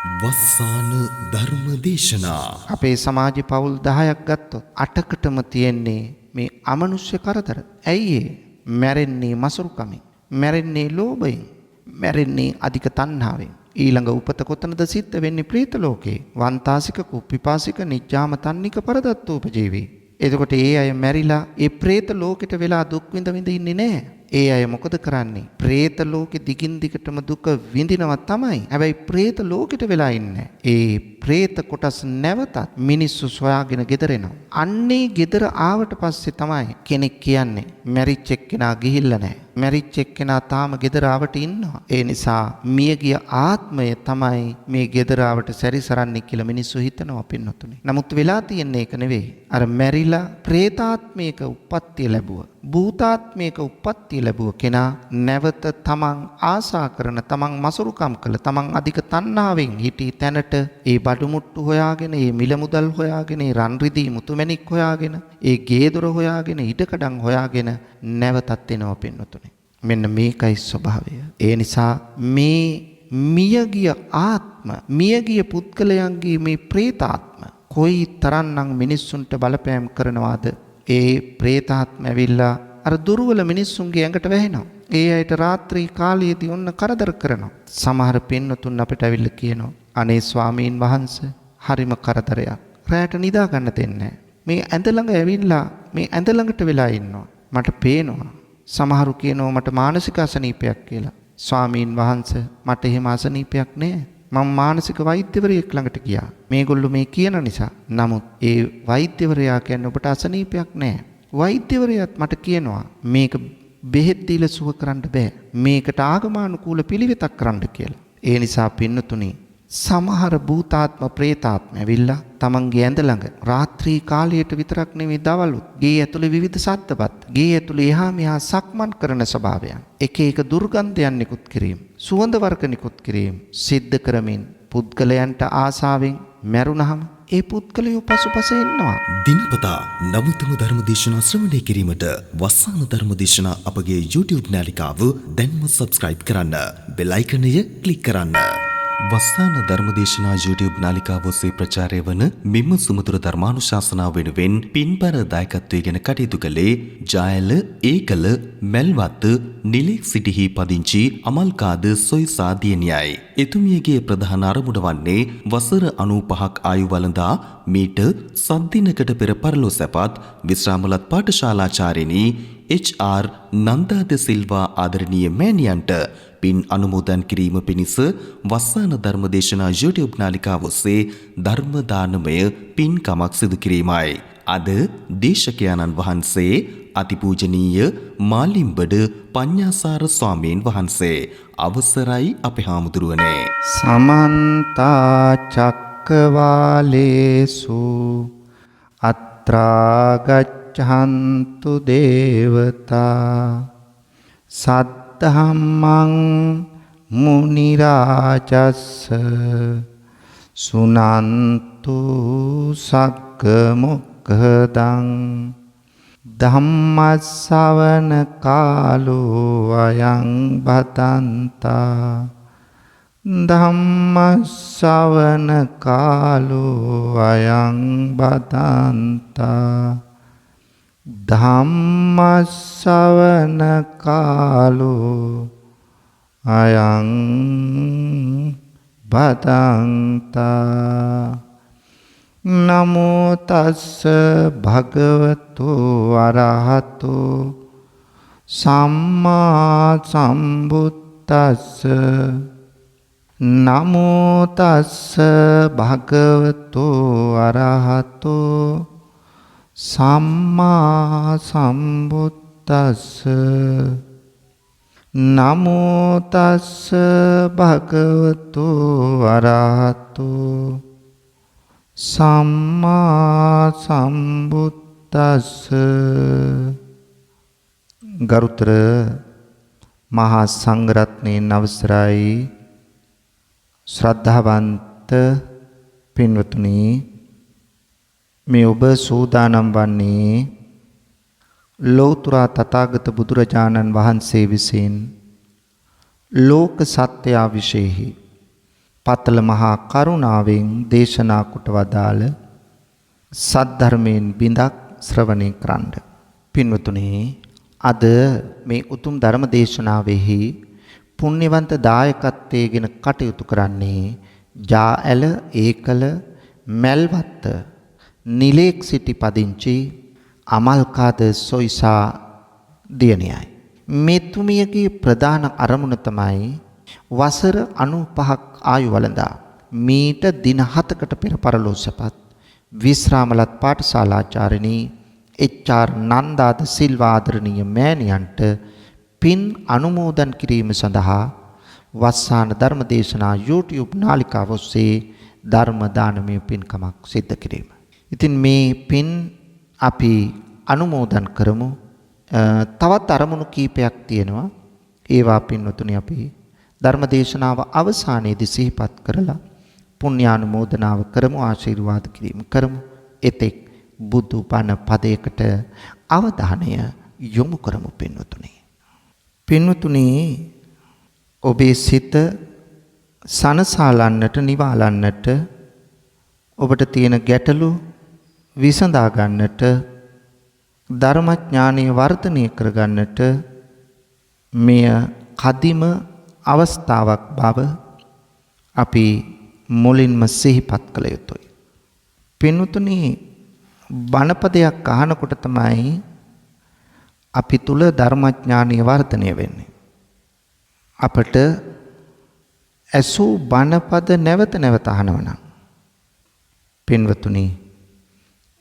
වස්සාන ධර්ම දේශනා අපේ සමාජේ පවුල් 10ක් ගත්තොත් 8කටම තියෙන්නේ මේ අමනුෂ්‍ය කරදර. ඇයි ඒ? මැරෙන්නේ මසුරුකමින්, මැරෙන්නේ ලෝභයෙන්, මැරෙන්නේ අධික තණ්හාවෙන්. ඊළඟ උපත කොතනද සිද්ධ වෙන්නේ? ප්‍රේත ලෝකේ. වන්තාසික කුප්පිපාසික නිජ්ජාම තන්නික පරදත්තෝපජීවී. එතකොට ඒ අය මැරිලා ඒ ප්‍රේත ලෝකෙට වෙලා දුක් විඳ විඳ ඉන්නේ නැහැ. ඒ අය මොකද කරන්නේ? ප්‍රේත ලෝකෙ දිගින් දිගටම දුක විඳිනවා තමයි. හැබැයි ප්‍රේත ලෝකෙට වෙලා ඉන්නේ. ඒ ප්‍රේත කොටස් නැවතත් මිනිස්සු සොයාගෙන ගෙදර එනවා. අන්නේ ගෙදර ආවට පස්සේ තමයි කෙනෙක් කියන්නේ මැරිච් එක්කෙනා ගිහිල්ලා නැහැ. මැරිච් එක්කෙනා තාම ගෙදර ආවට ඉන්නවා. ඒ නිසා මියගිය ආත්මය තමයි මේ ගෙදර ආවට සැරිසරන්නේ කියලා මිනිස්සු හිතනවා පින්නතුනේ. නමුත් වෙලා තියෙන්නේ ඒක නෙවෙයි. අර මැරිලා ප්‍රේතාත්මයක උප්පත්තිය ලැබුවා. භූතාත්මයක උප්පත්තිය ලැබුව කෙනා නැවත තමන් ආසා කරන, තමන් මසුරුකම් කළ, තමන් අධික තණ්හාවෙන් හිටි තැනට ඒ බඩු මුට්ටු හොයාගෙන, ඒ මිල මුදල් හොයාගෙන, ඒ රන් රිදී මුතුමැණික් හොයාගෙන, ඒ ගේ දොර හොයාගෙන, ඉඩකඩම් හොයාගෙන නැවතත් එනවා පින්නතුනේ. මෙන්න මේකයි ස්වභාවය. ඒ නිසා මේ මියගිය ආත්ම, මියගිය පුද්ගලයන්ගේ මේ ප්‍රේතාත්ම කොයි තරම්නම් මිනිස්සුන්ට බලපෑම් කරනවාද? ඒ ප්‍රේතාත්ම ඇවිල්ලා අර දුර්වල මිනිස්සුන්ගේ ඇඟට වැහෙනවා. ඒ අයට රාත්‍රී කාලයේදී ඔන්න කරදර කරනවා. සමහර පින්නතුන් අපිට ඇවිල්ලා කියනවා, අනේ ස්වාමීන් වහන්සේ හරිම කරදරයක්. රැයට නිදා ගන්න දෙන්නේ නැහැ. මේ ඇඳ ළඟ ඇවිල්ලා මේ ඇඳ ළඟට වෙලා ඉන්නවා. මට පේනවා. සමහරු කියනවා මට මානසික අසනීපයක් කියලා. ස්වාමීන් වහන්සේ මට එහෙම අසනීපයක් නෑ. මම මානසික වෛද්‍යවරයෙක් ළඟට ගියා. මේගොල්ලෝ මේ කියන නිසා. නමුත් ඒ වෛද්‍යවරයා කියන්නේ ඔබට අසනීපයක් නෑ. වෛද්‍යවරයාත් මට කියනවා මේක බෙහෙත් දීලා සුව කරන්න බෑ. මේකට ආගමානුකූල පිළිවෙතක් කරන්න කියලා. ඒ නිසා පින්නතුනි, සමහර භූතාත්ම ප්‍රේතාත්ම ඇවිල්ලා තමන්ගේ ඇඳ ළඟ රාත්‍රී කාලයට විතරක් නෙවෙයි දවල්ුත් ගේ ඇතුලේ විවිධ සද්දපත්, ගේ ඇතුලේ එහා මෙහා සක්මන් කරන ස්වභාවයන්, එක එක දුර්ගන්ධයන් නිකුත් කිරීම, සුවඳ වර්ග නිකුත් කිරීම සිද්ධ කරමින් පුද්ගලයන්ට ආසාවෙන් මැරුණහම ඒ පුද්ගලයෝ පසුපස එනවා. දිනපතා නවතම ධර්ම දේශනා ශ්‍රවණය කිරීමට වස්සාන ධර්ම දේශනා අපගේ YouTube නාලිකාව දැන්ම subscribe කරන්න. බෙල් අයිකනය ක්ලික් කරන්න. වස්සාන ධර්මදේශනා YouTube නාලිකාව ඔස්සේ ප්‍රචාරය වන මෙම සුමధుර ධර්මානුශාසනාව වෙනුවෙන් පින්බර දායකත්වයෙන් කටයුතු කළේ ජායල ඒකල මල්වත්ත නිලෙක් සිටිහි පදිංචි අමල්කාද සොයිසා දියණියයි. එතුමියගේ ප්‍රධාන අරමුණ වන්නේ වසර 95ක් ආයු වළඳා මීට සත්දිනකට පෙර පරලෝ සැපත් විශ්‍රාමලත් පාඨශාලාචාර්යනී HR නන්දා ද සිල්වා ආදරණීය මෑණියන්ට පින් අනුමෝදන් කිරීම පිණිස වස්සාන ධර්මදේශනා YouTube නාලිකාව ඔස්සේ ධර්ම දානමය පින්කමක් සිදු කිරීමයි. අද දේශකයන්න් වහන්සේ අතිපූජනීය මාලිම්බඩ පඤ්ඤාසාර ස්වාමීන් වහන්සේ. අවසරයි අපේ හාමුදුරුවනේ. සමන්ත චක්කවාලේසු අත්‍රා ගච්ඡන්තු දේවතා සද්ධම්මං මුනි රාජස්ස සුනන්තු සග්ග මොක්ඛදං ධම්මස්සවන කාලෝ අයං බතන්තා ධම්මස්සවන කාලෝ අයං බතන්තා ධම්මස්සවන කාලෝ අයං බතන්තා නමෝ තස්ස භගවතු අරහතෝ සම්මා සම්බුද්දස්ස නමෝ තස්ස භගවතු අරහතෝ සම්මා සම්බුද්දස්ස නමෝ තස්ස භගවතු අරහතෝ සම්මා සම්බුද්දස්ස. ගරුතර මහා සංඝරත්නයන් අවසරයි, ශ්‍රද්ධාවන්ත පින්වතුනි, මේ ඔබ සූදානම් වන්නේ ලෞතර තථාගත බුදුරජාණන් වහන්සේ විසින් ලෝක සත්‍යය විශේෂෙහි පතල මහා කරුණාවෙන් දේශනා කොට වදාළ සද්ධර්මයෙන් බිඳක් ශ්‍රවණය කරන්න. පින්වතුනි, අද මේ උතුම් ධර්ම දේශනාවෙහි පුණ්‍යවන්ත දායකත්වයෙන් කටයුතු කරන්නේ ජාඇල ඒකල මැල්වත්ත නිලේක් සිටි පදිංචි අමල්කාද සොයිසා දියණියයි. මෙතුමියගේ ප්‍රධාන අරමුණ තමයි වසර 95ක් ආයු වළඳා මීට දින 7කට පෙර පරලෝසපත් විශ්‍රාමලත් පාඨශාලාචාර්යනී එච්.ආර්. නන්දාද සිල්වා ආදරණීය මෑණියන්ට පින් අනුමෝදන් කිරීම සඳහා වස්සාන ධර්මදේශනා YouTube නාලිකාව ඔස්සේ ධර්ම දානමය පින්කමක් සිද්ධ කිරීම. ඉතින් මේ පින් අපි අනුමෝදන් කරමු. තවත් අරමුණු කීපයක් තියෙනවා. ඒවා පින්වතුනි අපි ධර්මදේශනාව අවසානයේදී සිහිපත් කරලා පුණ්‍යානුමෝදනාව කරමු, ආශිර්වාද කිරීම කරමු. එතෙක් බුදු බණ පදයකට අවධානය යොමු කරමු පින්වතුනි. පින්වතුනි, ඔබේ සිත සනසාලන්නට, නිවාලන්නට, ඔබට තියෙන ගැටලු විසඳා ගන්නට, ධර්මඥානීය වර්ධනය කරගන්නට මෙය කදිම අවස්ථාවක් බව අපි මුලින්ම සිහිපත් කළ යුතුයි. පින්වතුනි, බණපදයක් අහනකොට තමයි අපි තුල ධර්මඥානීය වර්ධනය වෙන්නේ. අපට ඇසූ බණපද නැවත නැවත අහනවා නම් පින්වතුනි,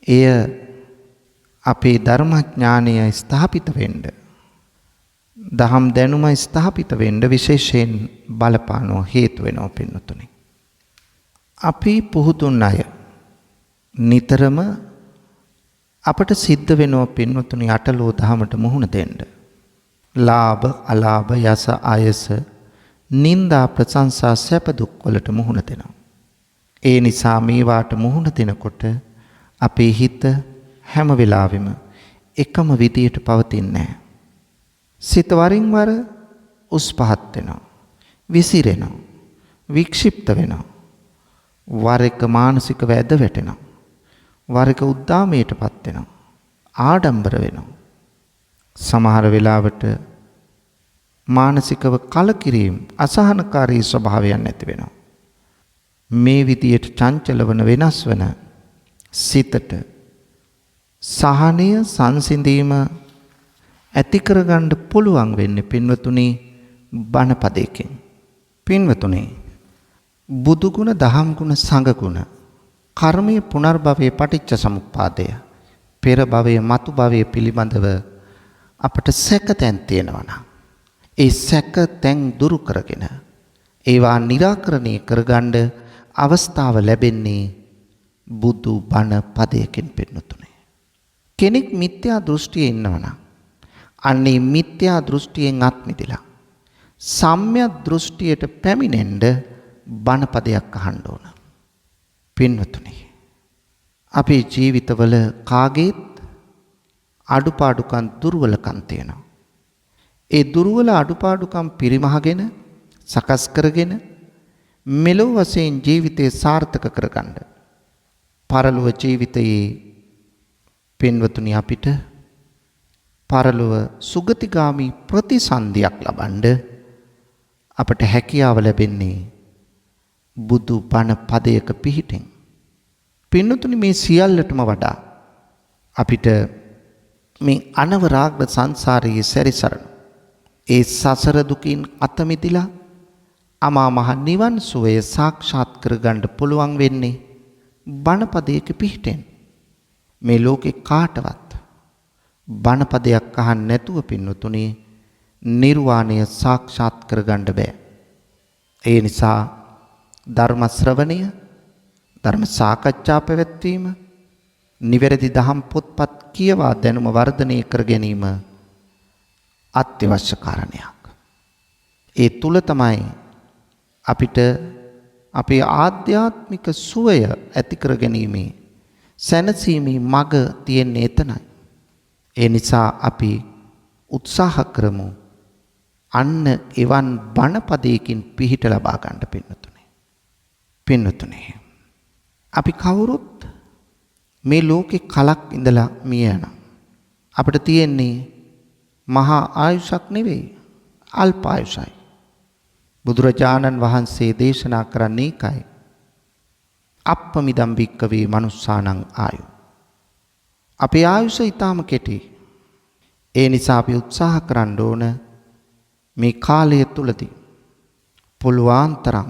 එය අපේ ධර්මඥානය ස්ථාපිත වෙන්න, දහම් දැනුම ස්ථාපිත වෙන්න විශේෂයෙන් බලපානෝ හේතු වෙනවා පින්වතුනි. අපි පුහුදුන් අය නිතරම අපට සිද්ධ වෙනවා පින්වතුනි අටලෝ දහමට මුහුණ දෙන්න. ලාභ අලාභ යස ආයස නිന്ദා ප්‍රශංසා සැප දුක් වලට මුහුණ දෙනවා. ඒ නිසා මේවාට මුහුණ දෙනකොට අපේ හිත හැම වෙලාවෙම එකම විදියට පවතින්නේ නැහැ. සිත වරින් වර උස් පහත් වෙනවා, විසිරෙනවා, වික්ෂිප්ත වෙනවා. වර එක මානසික වැද වැටෙනවා, වර එක උද්දාමයටපත් වෙනවා, ආඩම්බර වෙනවා. සමහර වෙලාවට මානසිකව කලකිරීම, අසහනකාරී ස්වභාවයන් ඇති වෙනවා. මේ විදියට චංචල වන, වෙනස් වන සිතට සහනය, සංසිඳීම ඇති කරගන්න පුළුවන් වෙන්නේ පින්වතුනි බණපදයකින්. පින්වතුනි, බුදු ගුණ, දහම් ගුණ, සංඝ ගුණ, කර්මයේ පුනර්භවයේ පටිච්ච සමුප්පාදය, පෙර භවයේ මතු භවයේ පිළිබඳව අපට සැකතැන් තියෙනවා නම් ඒ සැකතැන් දුරු කරගෙන ඒවා निराකරණය කරගන්න අවස්ථාව ලැබෙන්නේ බුදු බණ පදයකින් පින්වතුනි. කෙනෙක් මිත්‍යා දෘෂ්ටියේ ඉන්නවනම් අන්නේ මිත්‍යා දෘෂ්ටියෙන් අත් මිදලා සම්‍යක් දෘෂ්ටියට පැමිණෙන්න බණ පදයක් අහන්න ඕන. පින්වතුනි, අපේ ජීවිතවල කාගේත් අඩුපාඩුකම්, දුර්වලකම් තියෙනවා. ඒ දුර්වල අඩුපාඩුකම් පරිමහගෙන සකස් කරගෙන මෙලොව වශයෙන් ජීවිතය සාර්ථක කරගන්න පරලොව ජීවිතයේ පින්වතුනි අපිට පරලොව සුගතිගාමි ප්‍රතිසන්දියක් ලබන්න අපට හැකියාව ලැබෙන්නේ බුදු බණ පදයක පිහිටෙන්. පින්වතුනි, මේ සියල්ලටම වඩා අපිට මේ අනවරාග්‍ර සංසාරයේ සැරිසරන ඒ සසර දුකින් අත මිදලා අමා මහ නිවන් සුවය සාක්ෂාත් කරගන්න පුළුවන් වෙන්නේ බණපදයක පිහිටෙන්. මේ ලෝකේ කාටවත් බණපදයක් අහන්න නැතුව පින්වතුනි නිර්වාණය සාක්ෂාත් කරගන්න බෑ. ඒ නිසා ධර්ම ශ්‍රවණය, ධර්ම සාකච්ඡා පැවැත්වීම, නිවැරදි දහම් පොත්පත් කියවා දැනුම වර්ධනය කර ගැනීම අත්‍යවශ්‍ය කාරණයක්. ඒ තුල තමයි අපිට අපේ ආධ්‍යාත්මික සුවය ඇති කර ගැනීමේ සැනසීමේ මඟ තියෙන්නේ එතනයි. ඒ නිසා අපි උත්සාහ කරමු අන්න එවන් බණපදයකින් පිහිට ලබා ගන්න පින්නතුනේ. පින්නතුනේ අපි කවුරුත් මේ ලෝකේ කලක් ඉඳලා මිය යනවා. අපිට තියෙන්නේ මහා ආයුෂක් නෙවෙයි අල්ප ආයුෂයි. බුදුරජාණන් වහන්සේ දේශනා කරන්නේ ඒකයි. අප්පමිදම් භික්කවේ මනුස්සානං ආයු. අපේ ආයුෂ ඊටාම කෙටි. ඒ නිසා අපි උත්සාහ කරන්න ඕන මේ කාලය තුලදී පුළුවන් තරම්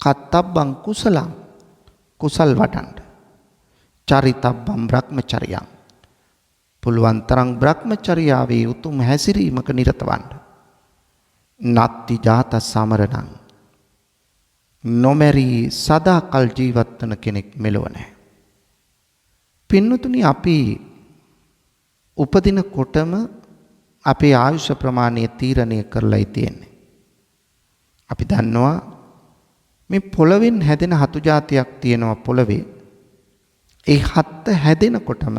කත්තබ්බං කුසලං කුසල් වඩන්න. චරිතබ්බං බ්‍රහ්මචර්යං පුළුවන් තරම් බ්‍රහ්මචර්යාවේ උතුම් හැසිරීමක නිරත වන්න. නත්ති ජාත සමරණං නොමැරි සදාකල් ජීවත් වන කෙනෙක් මෙලොව නැහැ. පින්නතුනි අපි උපදින කොටම අපේ ආයුෂ ප්‍රමාණය තීරණය කරලායි තියෙන්නේ. අපි දන්නවා මේ පොළවෙන් හැදෙන හතු జాතියක් තියෙනවා පොළවේ. ඒ හත්ත හැදෙනකොටම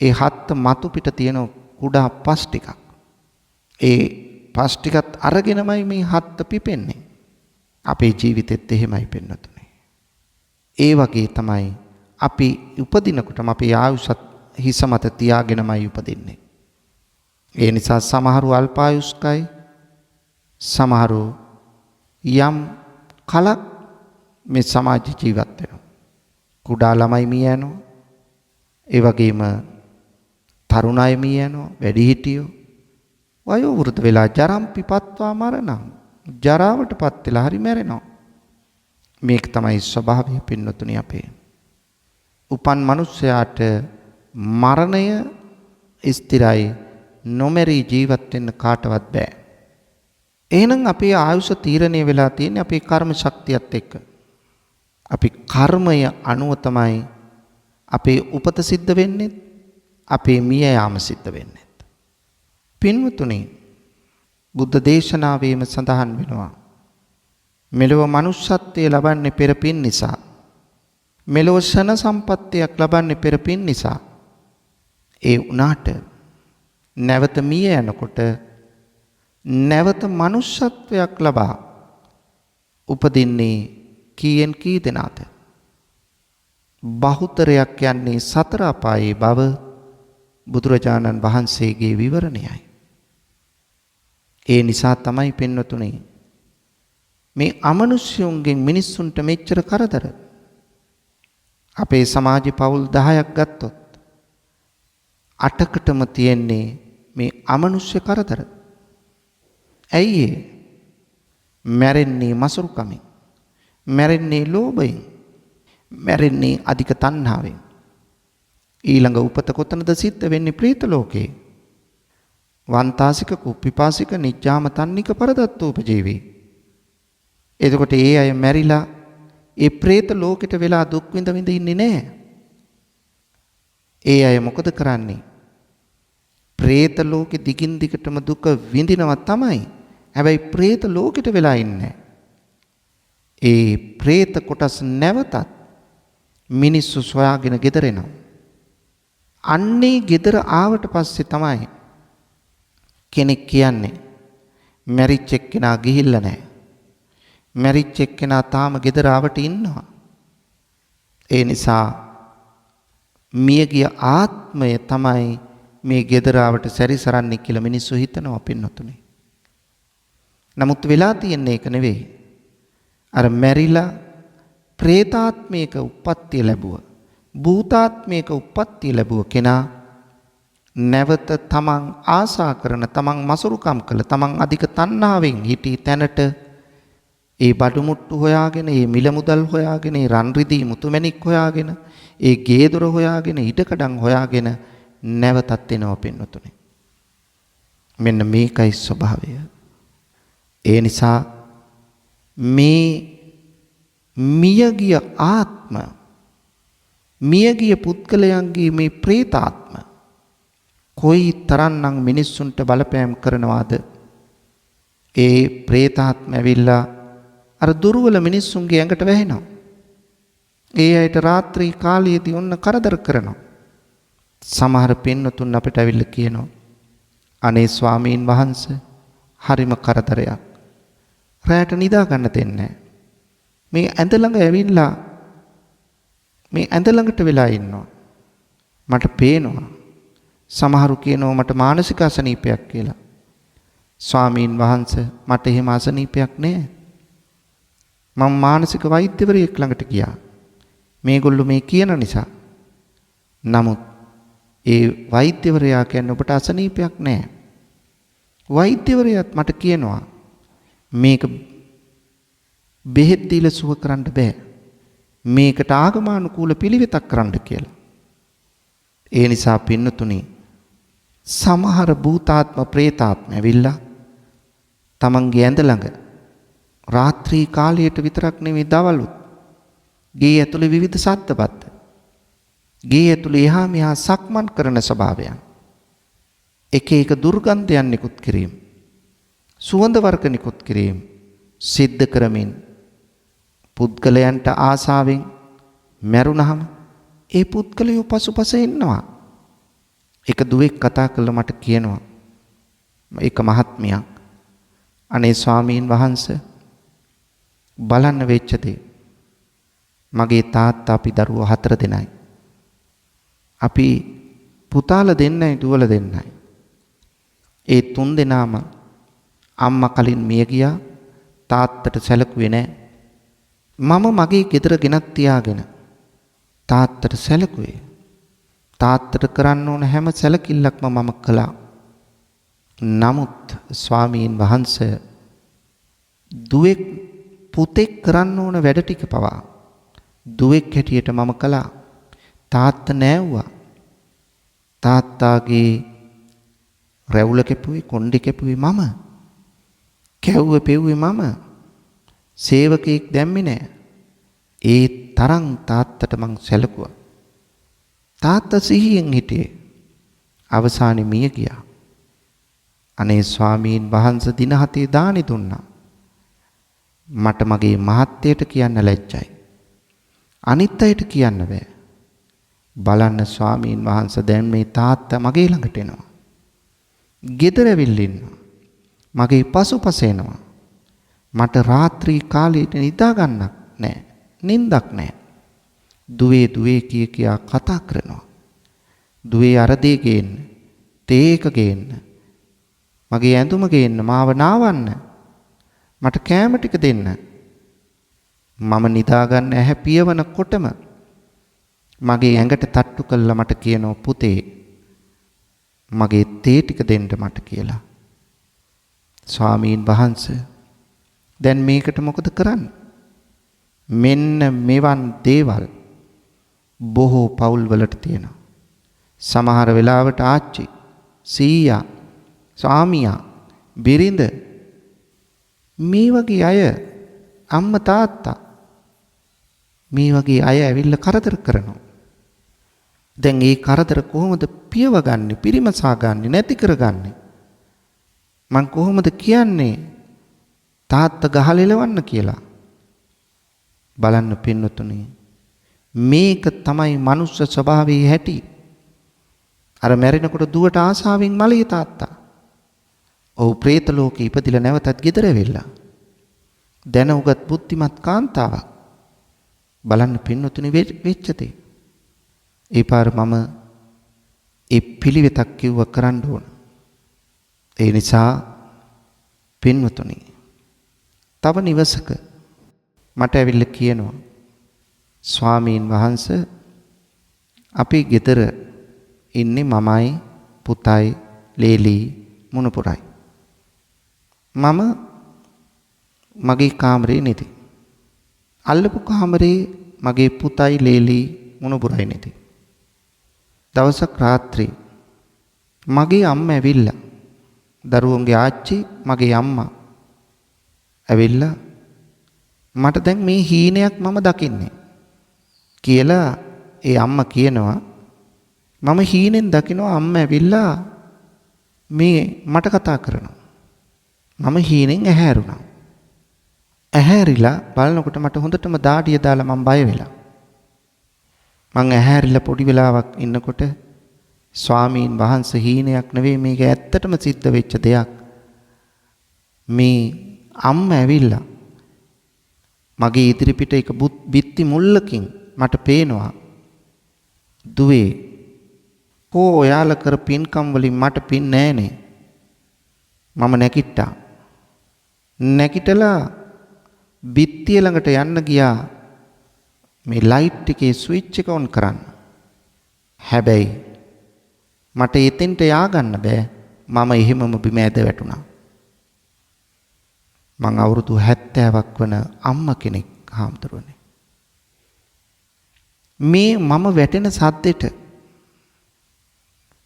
ඒ හත්ත මතු පිට තියෙන කුඩා පස් ටිකක්. ඒ පස් ටිකත් අරගෙනමයි මේ හත්ත පිපෙන්නේ. අපේ ජීවිතෙත් එහෙමයි පින්නතුනේ. ඒ වගේ තමයි අපි උපදිනකොටම අපේ ආයුෂත් හිස මත තියාගෙනමයි උපදින්නේ. ඒ නිසා සමහරු අල්පායුෂ්කයි, සමහරු යම් කලක් මේ සමාජ ජීවත් වෙනවා. කුඩා ළමයි මිය යනවා. ඒ වගේම තරුණ අය මිය යනවා, වැඩිහිටියෝ. වයෝ වෘද්ධ වෙලා ජරම්පිපත්වා මරණං. ජරාවටපත් වෙලා හරි මැරෙනවා. මේක තමයි ස්වභාවය පින්නතුනි අපේ. උපන් මිනිසයාට මරණය ස්ථිරයි, නොමැරී ජීවත් වෙන්න කාටවත් බෑ. එහෙනම් අපේ ආයුෂ තීරණය වෙලා තියෙන්නේ අපේ කර්ම ශක්තියත් එක්ක. අපි කර්මය අනුව තමයි අපේ උපත සිද්ධ වෙන්නේ, අපේ මිය යාම සිද්ධ වෙන්නේ. පින්වතුනි බුද්ධ දේශනාවේම සඳහන් වෙනවා මෙලොව මනුෂ්‍යත්වයේ ලබන්නේ පෙර පින් නිසා, මෙලොව ශන සම්පත්තියක් ලබන්නේ පෙර පින් නිසා. ඒ උනාට නැවත මිය යනකොට නැවත මනුෂ්‍යත්වයක් ලබා උපදින්නේ කීයෙන් කී දෙනාද? බහුතරයක් යන්නේ සතර අපායේ බව බුදුරජාණන් වහන්සේගේ විවරණයයි. ඒ නිසා තමයි පින්වතුනි මේ අමනුෂ්‍යයන්ගෙන් මිනිස්සුන්ට මෙච්චර කරදර. අපේ සමාජ පවුල් 10ක් ගත්තොත් 8කටම තියෙන්නේ මේ අමනුෂ්‍ය කරදර. ඇයි ඒ? මැරෙන්නේ මසුරුකමින්, මැරෙන්නේ ලෝභයෙන්, මැරෙන්නේ අධික තණ්හාවෙන්. ඊළඟ උපත කොතනද සිද්ධ වෙන්නේ? ප්‍රේත ලෝකේ. වන්තාසික කුප්පිපාසික නිජ්ජාම තන්නික පරදත්තෝපජීවී. එතකොට ඒ අය මැරිලා ඒ ප්‍රේත ලෝකෙට වෙලා දුක් විඳ විඳ ඉන්නේ නැහැ. ඒ අය මොකද කරන්නේ? ප්‍රේත ලෝකෙ දිගින් දිගටම දුක විඳිනවා තමයි. හැබැයි ප්‍රේත ලෝකෙට වෙලා ඉන්නේ. ඒ ප්‍රේත කොටස් නැවතත් මිනිස්සු සොයාගෙන ගෙදර එනවා. අන්නේ ගෙදර ආවට පස්සේ තමයි කෙනෙක් කියන්නේ මැරිච් එක්කෙනා ගිහිල්ලා නැහැ. මැරිච් එක්කෙනා තාම ගෙදර ආවට ඉන්නවා. ඒ නිසා මියගිය ආත්මය තමයි මේ ගෙදර ආවට සැරිසරන්නේ කියලා මිනිස්සු හිතනවා පින්නතුනේ. නමුත් වෙලා තියන්නේ ඒක නෙවෙයි. අර මැරිලා പ്രേතාත්මයක උප්පත්තිය ලැබුව, භූතාත්මයක උප්පත්තිය ලැබුව කෙනා නැවත තමන් ආසා කරන, තමන් මසුරුකම් කළ, තමන් අධික තණ්හාවෙන් හිටි තැනට ඒ බඩු මුට්ටු හොයාගෙන, ඒ මිල මුදල් හොයාගෙන, ඒ රන් රිදී මුතුමැණික් හොයාගෙන, ඒ ගේ දොර හොයාගෙන, ඉඩකඩම් හොයාගෙන නැවතත් එනවා පින්නතුනේ. මෙන්න මේකයි ස්වභාවය. ඒ නිසා මේ මියගිය ආත්ම, මියගිය පුද්ගලයන්ගේ මේ പ്രേතාත්ම කොයි තරම්නම් මිනිස්සුන්ට බලපෑම් කරනවාද? ඒ പ്രേතාත්ම ඇවිල්ලා අර දුර්වල මිනිස්සුන්ගේ ඇඟට වැහෙනවා. ඒ අයට රාත්‍රී කාලයේදී ඔන්න කරදර කරනවා. සමහර පින්නතුන් අපිට ඇවිල්ලා කියනවා අනේ ස්වාමීන් වහන්සේ හරිම කරදරයක්. රැයට නිදා ගන්න දෙන්නේ නැහැ. මේ ඇඳ ළඟ ඇවිල්ලා මේ ඇඳ ළඟට වෙලා ඉන්නවා. මට පේනවා. සමහරු කියනවා මට මානසික අසනීපයක් කියලා. ස්වාමීන් වහන්සේ මට එහෙම අසනීපයක් නෑ. මම මානසික වෛද්‍යවරයෙක් ළඟට ගියා. මේගොල්ලෝ මේ කියන නිසා. නමුත් ඒ වෛද්‍යවරයා කියන්නේ ඔබට අසනීපයක් නෑ. වෛද්‍යවරයාත් මට කියනවා මේක බෙහෙත් දීලා සුව කරන්න බෑ. මේකට ආගමානුකූල පිළිවෙතක් කරන්න කියලා. ඒ නිසා පින්නතුනි සමහර භූතාත්ම ප්‍රේතාත්ම ඇවිල්ලා තමන්ගේ ඇඳ ළඟ රාත්‍රී කාලයට විතරක් නෙවෙයි දවලුත් ගේ ඇතුලේ විවිධ සද්දපත් ගේ ඇතුලේ එහා මෙහා සක්මන් කරන ස්වභාවයන් එක එක දුර්ගන්ධයන් නිකුත් කිරීම සුවඳ වර්ග නිකුත් කිරීම සිද්ධ කරමින් පුද්ගලයන්ට ආසාවෙන් මැරුණහම ඒ පුද්ගලයෝ පසුපස එන්නවා. එක දුවෙක් කතා කළා මට කියනවා එක මහත්මියක් අනේ ස්වාමීන් වහන්සේ බලන්න වෙච්ච දේ මගේ තාත්තා අපි දරුවෝ 4 දෙනයි. අපි පුතාලා දෙන්නයි දුවලා දෙන්නයි. ඒ 3 දෙනාම අම්මා කලින් මිය ගියා තාත්තට සැලකුවේ නැහැ. මම මගේ ගෙදර ගෙනත් තියාගෙන තාත්තට සැලකුවේ. තාත්තට කරන්න ඕන හැම සැලකිල්ලක්ම මම කළා. නමුත් ස්වාමීන් වහන්සේ දුවෙක් පුතෙක් කරන්න ඕන වැඩ ටික පවා දුවෙක් හැටියට මම කළා. තාත්තා නෑවුවා. තාත්තාගේ රැවුල කැපුවේ කොණ්ඩේ කැපුවේ මම. කැවුව පෙව්වේ මම. සේවකයෙක් දැම්මේ නෑ. ඒ තරම් තාත්තට මං සැලකුවා. තාත්තා සිහියෙන් හිටියේ. අවසානයේ මිය ගියා. අනේ ස්වාමීන් වහන්සේ දින 7 දානි දුන්නා. මට මගේ මහත්තයට කියන්න ලැජ්ජයි. අනිත් අයට කියන්න බෑ. බලන්න ස්වාමීන් වහන්සේ දැන් මේ තාත්තා මගේ ළඟට එනවා. ගෙදර ඇවිල්ලා ඉන්නවා. මගේ පසුපස එනවා. මට රාත්‍රී කාලේ නිදා ගන්නක් නෑ. නිින්දක් නෑ. දුවේ දුවේ කියා කතා කරනවා. දුවේ අර දේ ගේන්න, තේක ගේන්න, මගේ ඇඳුම ගේන්න, මාව නාවන්න, මට කෑම ටික දෙන්න. මම නිදා ගන්න ඇහැ පියවනකොටම මගේ ඇඟට තට්ටු කළා මට කියනවා පුතේ මගේ තේ ටික දෙන්න මට කියලා. ස්වාමීන් වහන්සේ දැන් මේකට මොකද කරන්නේ? මෙන්න මෙවන් දේවල් බොහෝ පවුල් වලට තියෙනවා. සමහර වෙලාවට ආච්චි, සීයා, ස්වාමියා, බිරිඳ මේ වගේ අය අම්මා තාත්තා මේ වගේ අය ඇවිල්ලා කරදර කරනවා. දැන් මේ කරදර කොහොමද පියවගන්නේ, පිරිමසාගන්නේ, නැති කරගන්නේ? මං කොහොමද කියන්නේ තාත්තා ගහලා එලවන්න කියලා? බලන්න පින්නතුනි මේක තමයි මනුස්ස ස්වභාවයේ හැටි. අර මැරෙනකොට දුවට ආසාවෙන් මලේ තාත්තා. ඔව් പ്രേත ලෝකේ ඉපදිලා නැවතත් ගෙදර වෙලා. දැන උගත් බුද්ධිමත් කාන්තාවක්. බලන්න පින්නතුනි වෙච්ච දේ. ඒ පාර මම ඒ පිළිවෙතක් කිව්ව කරන්න ඕන. ඒ නිසා පින්වතුනි තව නිවසක මට ඇවිල්ලා කියනවා ස්වාමීන් වහන්සේ අපි ගෙදර ඉන්නේ මමයි පුතයි ලේලි මුණුපුරයි. මම මගේ කාමරේ නෙති. අල්ලපු කාමරේ මගේ පුතයි ලේලි මුණුපුරයි නෙති. දවසක් රාත්‍රී මගේ අම්මා ඇවිල්ලා දරුවන්ගේ ආච්චි මගේ අම්මා ඇවිල්ලා මට දැන් මේ හීනයක් මම දකින්නේ කියලා ඒ අම්මා කියනවා. මම හීනෙන් දකිනවා අම්මා ඇවිල්ලා මේ මට කතා කරනවා. මම හීනෙන් ඇහැරුණා. ඇහැරිලා බලනකොට මට හොඳටම දාඩිය දාලා මම බය වෙලා. මං ඇහැරිලා පොඩි වෙලාවක් ඉන්නකොට ස්වාමීන් වහන්සේ හීනයක් නෙවෙයි මේක ඇත්තටම සිද්ධ වෙච්ච දෙයක්. මේ අම්මා ඇවිල්ලා මගේ ඉදිරිපිට එක බිත්ති මුල්ලකින් මට පේනවා දුවේ කෝ ඔයාලා කර පින්කම් වලින් මට පින් නෑනේ. මම නැගිට්ටා. නැගිටලා බිත්තිය ළඟට යන්න ගියා මේ ලයිට් එකේ ස්විච් එක ඔන් කරන්න. හැබැයි මට එතෙන්ට ය아가න්න බෑ. මම එහෙමම බිම ඇද වැටුණා. මං අවුරුදු 70ක් වන අම්මා කෙනෙක් හාමුදුරුවනේ. මේ මම වැටෙන සද්දෙට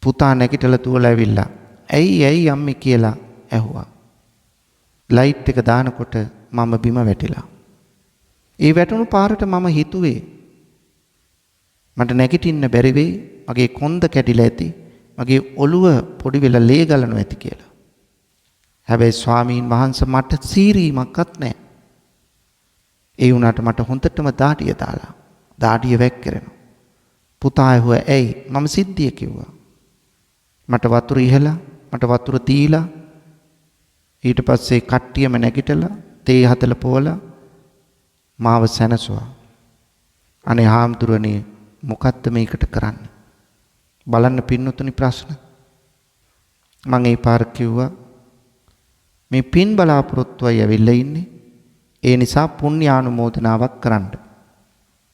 පුතා නැගිටලා තුවලා ඇවිල්ලා ඇයි අම්මේ කියලා ඇහුවා. ලයිට් එක දානකොට මම බිම වැටිලා. ඒ වැටුණු පාරට මම හිතුවේ මට නැගිටින්න බැරි වෙයි, මගේ කොන්ද කැඩිලා ඇති, මගේ ඔළුව පොඩි වෙලා ලේ ගලනවා ඇති කියලා. හැබැයි ස්වාමීන් වහන්සේ මට සීරීමක්වත් නැහැ. ඒ වුණාට මට හොඳටම දාඩිය දාලා දාඩිය වැක්කිරෙනවා. පුතා ඇහුවා ඇයි? මම සිද්ධිය කිව්වා. මට වතුර ඉහලා මට වතුර දීලා ඊට පස්සේ කට්ටියම නැගිටලා තේ හදලා පොවලා මාව සැනසුවා. අනේ හාමුදුරනේ මොකද්ද මේකට කරන්නේ? බලන්න පින්නතුනි ප්‍රශ්න. මම ඒ පාර කිව්වා මේ පින් බලාපොරොත්තුවයි ඇවිල්ලා ඉන්නේ. ඒ නිසා පුණ්‍යානුමෝදනාවක් කරන්න.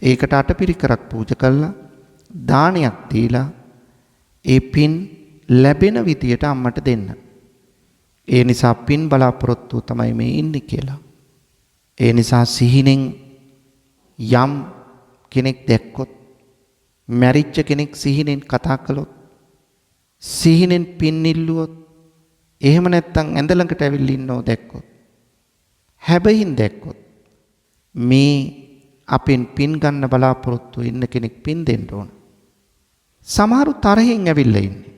ඒකට අටපිරිකරක් පූජා කළා, දානයක් දීලා ඒ පින් ලැබෙන විදියට අම්මට දෙන්න. ඒ නිසා පින් බලාපොරොත්තුව තමයි මේ ඉන්නේ කියලා. ඒ නිසා සිහිනෙන් යම් කෙනෙක් දැක්කොත්, මැරිච්ච කෙනෙක් සිහිනෙන් කතා කළොත්, සිහිනෙන් පින් ඉල්ලුවොත්, එහෙම නැත්නම් ඇඳ ළඟට ඇවිල්ලා ඉන්නෝ දැක්කොත්, හැබැයින් දැක්කොත් මේ අපෙන් පින් ගන්න බලාපොරොත්තු ඉන්න කෙනෙක් පින් දෙන්න ඕන. සමහරු තරහෙන් ඇවිල්ලා ඉන්නේ.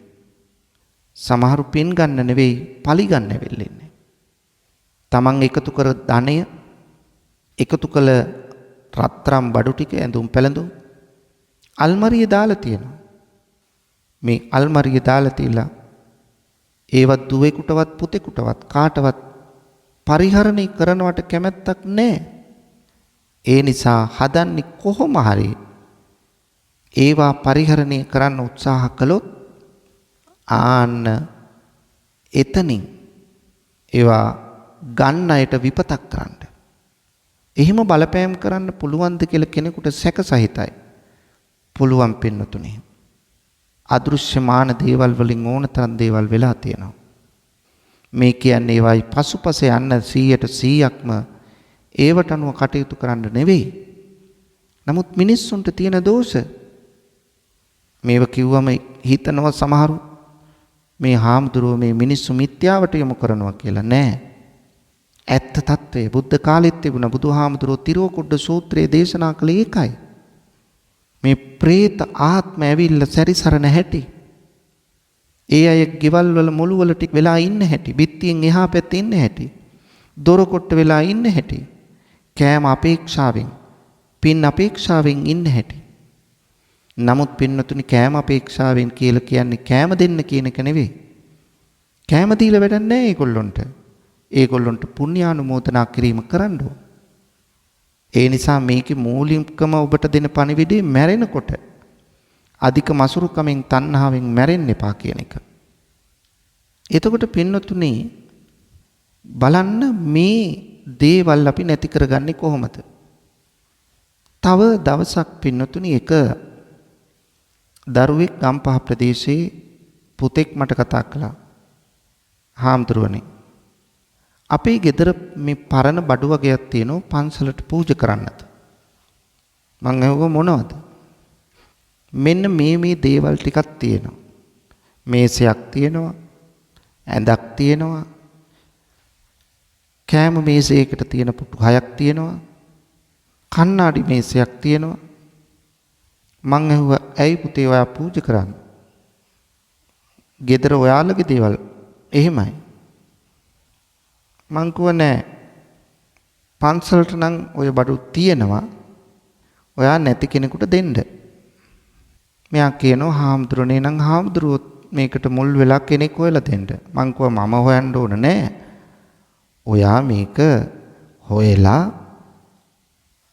සමහරු පින් ගන්න නෙවෙයි පලි ගන්න ඇවිල්ලා ඉන්නේ. තමන් එකතු කර ධනය, එකතු කළ රත්තරම් බඩු ටික, ඇඳුම් පැළඳුම් අල්මාරිය දාලා තියෙනවා. මේ අල්මාරිය දාලා තියලා ඒවත් දුවෙකුටවත් පුතෙකුටවත් කාටවත් පරිහරණය කරනවට කැමැත්තක් නැහැ. ඒ නිසා හදන්නේ කොහොම හරි ඒවා පරිහරණය කරන්න උත්සාහ කළොත් ආන්න එතනින් ඒවා ගන්න අයට විපතක් කරන්න. එහෙම බලපෑම් කරන්න පුළුවන්ද කියලා කෙනෙකුට සැක සහිතයි. පුළුවන් පින්නතුනේ. අදෘශ්‍යමාන දේවල් වලින් ඕනතරම් දේවල් වෙලා තියෙනවා. මේ කියන්නේ ඒවයි පසුපස යන්න 100%ක්ම ඒවට අනුව කටයුතු කරන්න නෙවෙයි. නමුත් මිනිස්සුන්ට තියෙන දෝෂ මේව කිව්වම හිතනවා සමහරු මේ හාමුදුරුවෝ මේ මිනිස්සු මිත්‍යාවට යොමු කරනවා කියලා. නෑ. ඇත්ත తත්වය බුද්ධ කාලෙත් තිබුණා. බුදුහාමුදුරුවෝ තිරෝකුඩ සූත්‍රයේ දේශනා කළේ ඒකයි. මේ പ്രേත ආත්ම ඇවිල්ලා සැරිසරන හැටි, ඒ අය ගෙවල් වල මොළු වල ටික වෙලා ඉන්න හැටි, බිත්තියෙන් එහා පැත්තේ ඉන්න හැටි, දොර කොට වෙලා ඉන්න හැටි, කෑම අපේක්ෂාවෙන්, පින් අපේක්ෂාවෙන් ඉන්න හැටි. නමුත් පින්නතුනි කෑම අපේක්ෂාවෙන් කියලා කියන්නේ කෑම දෙන්න කියන එක නෙවෙයි. කෑම දීලා වැඩක් නැහැ ඒගොල්ලොන්ට. ඒගොල්ලොන්ට පුණ්‍යානුමෝදනා කිරීම කරන්න ඕන. ඒ නිසා මේකේ මූලිකම ඔබට දෙන පණිවිඩය මැරෙනකොට අධික මසුරුකමෙන් තණ්හාවෙන් මැරෙන්න එපා කියන එක. එතකොට පින්නතුනි බලන්න මේ දේවල් අපි නැති කරගන්නේ කොහොමද? තව දවසක් පින්නතුනි එක දරුවෙක් ගම්පහ ප්‍රදේශයේ පුතෙක් මට කතා කළා. හාමුදුරුවනේ අපේ ගෙදර මේ පරණ බඩු වගේක් තියෙනවා පන්සලට පූජා කරන්නත්. මං අහුවා මොනවද? මෙන්න මේ දේවල් ටිකක් තියෙනවා. මේසයක් තියෙනවා, ඇඳක් තියෙනවා, කෑම මේසයකට තියෙන පුටු 6ක් තියෙනවා, කණ්ණාඩි මේසයක් තියෙනවා. මං අහුවා ඇයි පුතේ ඔයා පූජා කරන්නේ? ගෙදර ඔයාලගේ දේවල් එහෙමයි. මං කිව්වා නෑ, පන්සලට නම් ඔය බඩු තියෙනවා, ඔයා නැති කෙනෙකුට දෙන්න. මෙයා කියනවා හාමුදුරනේ නම් හාමුදුරුවෝ මේකට මුල් වෙලා කෙනෙක් හොයලා දෙන්න. මං කිව්වා මම හොයන්න ඕන නෑ. ඔයා මේක හොයලා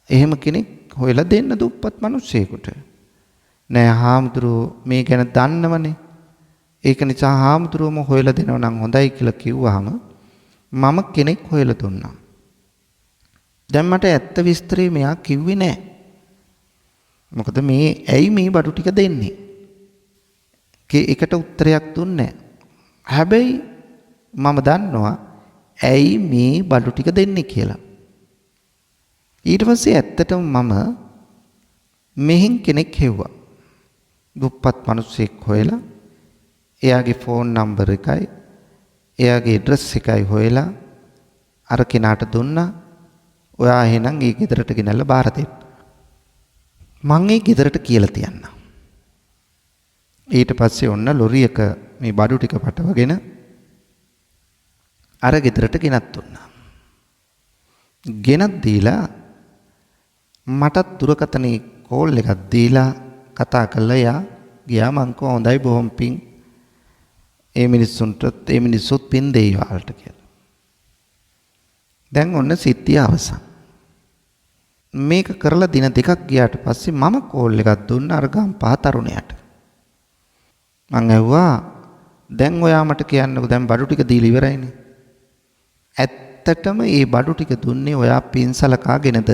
එහෙම කෙනෙක් හොයලා දෙන්න දුප්පත් මිනිස්සෙකුට. නෑ හාමුදුරුවෝ මේ ගැන දන්නවනේ. ඒක නිසා හාමුදුරුවෝම හොයලා දෙනවා නම් හොඳයි කියලා කිව්වහම මම කෙනෙක් හොයලා දුන්නා. දැන් මට ඇත්ත විස්තරේ මෙයා කිව්වේ නෑ. මොකද මේ ඇයි මේ බඩු ටික දෙන්නේ? ඒකට උත්තරයක් දුන්නේ නෑ. හැබැයි මම දන්නවා ඇයි මේ බඩු ටික දෙන්නේ කියලා. ඊට පස්සේ ඇත්තටම මම මෙහෙන් කෙනෙක් හෙව්වා. දුප්පත් මිනිස්සෙක් හොයලා එයාගේ ෆෝන් නම්බර් එකයි එයාගේ ඇඩ්‍රස් එකයි හොයලා අර කෙනාට දුන්නා. ඔයා එහෙනම් ඒ ගෙදරට ගෙනල්ලා බාර දෙන්න. මං ඒ ගෙදරට කියලා තියන්න. ඊට පස්සේ ඔන්න ලොරියක මේ බඩු ටික පටවගෙන අර ගෙදරට ගෙනත් දුන්නා. ගෙනත් දීලා මටත් දුරකථනයේ කෝල් එකක් දීලා කතා කළා. යා ගියා මං කෝ හොඳයි බොහොම පිං. ඒ මිනිස්සුත් පින් දෙයි ඔයාලට කියලා. දැන් ඔන්න සිද්ධිය අවසන්. මේක කරලා දින දෙකක් ගියාට පස්සේ මම කෝල් එකක් දුන්නා අර ගම්පහ තරුණයාට. මං ඇහුවා දැන් ඔයා මට කියන්නකෝ දැන් බඩු ටික දීලා ඉවරයිනේ. ඇත්තටම මේ බඩු ටික දුන්නේ ඔයා පින්සලකාගෙනද?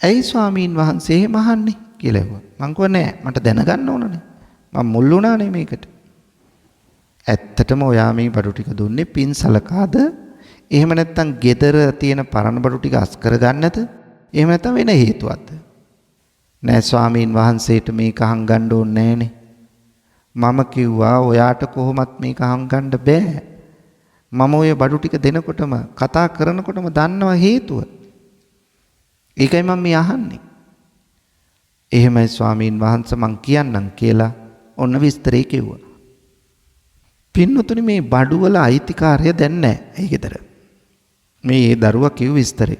ඇයි ස්වාමීන් වහන්සේ එහෙම අහන්නේ කියලා ඇහුවා. මං කිව්වා නෑ මට දැනගන්න ඕනනේ. මම මුල් වුණානේ මේකට. ඇත්තටම ඔයා මේ බඩු ටික දුන්නේ පින්සලකාද? එහෙම නැත්නම් gedara තියෙන පරණ බඩු ටික අස් කරගන්නද? එහෙම නැත්නම් වෙන හේතුවක්ද? නෑ ස්වාමීන් වහන්සේට මේක හංගන්න ඕනේ නෑනේ. මම කිව්වා ඔයාට කොහොමත් මේක හංගන්න බෑ. මම ඔය බඩු ටික දෙනකොටම කතා කරනකොටම දන්නවා හේතුව. ඒකයි මම මේ අහන්නේ. එහෙමයි ස්වාමීන් වහන්සේ මං කියන්නම් කියලා ඔන්න විස්තරේ කිව්වා. පින්නතුනි මේ බඩු වල අයිතිකාරය දැන් නැහැ. ඒ ගෙදර. මේ දරුවා කිව් විස්තරේ.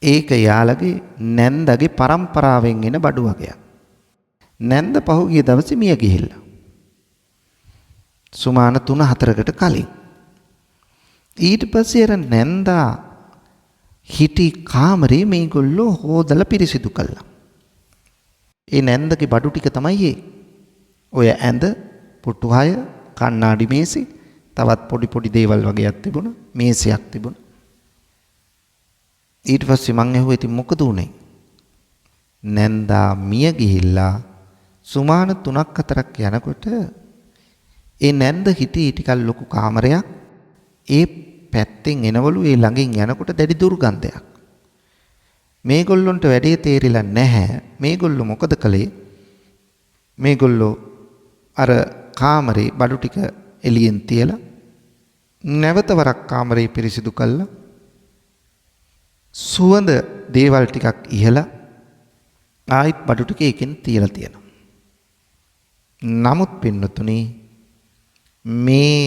ඒක යාළගේ නැන්දගේ පරම්පරාවෙන් එන බඩු වගයක්. නැන්ද පහුගිය දවසේ මිය ගිහිල්ලා. සුමාන 3-4කට කලින්. ඊට පස්සේ අර නැන්දා හිටි කාමරේ මේගොල්ලෝ හොදලා පිරිසිදු කළා. ඒ නැන්දගේ බඩු ටික තමයි ඔය ඇඳ, පුටුහය, කණ්ණාඩි මේසෙ, තවත් පොඩි දේවල් වගේක් තිබුණා, මේසයක් තිබුණා. ඊට පස්සේ මං ඇහුවා ඉතින් මොකද උනේ? නැන්දා මිය ගිහිල්ලා සුමාන 3-4ක් යනකොට ඒ නැන්ද හිටි ටිකක් ලොකු කාමරයක්. ඒ පැත්තෙන් එනවලු ඒ ළඟින් යනකොට දැඩි දුර්ගන්ධයක්. මේගොල්ලොන්ට වැඩේ තේරිලා නැහැ. මේගොල්ලෝ මොකද කළේ? මේගොල්ලෝ අර කාමරේ බඩු ටික එළියෙන් තියලා නැවත වරක් කාමරේ පිරිසිදු කළා. සුවඳ දේවල් ටිකක් ඉහලා ආයිත් බඩු ටික එකෙන් තියලා තියෙනවා. නමුත් පින්නතුනි මේ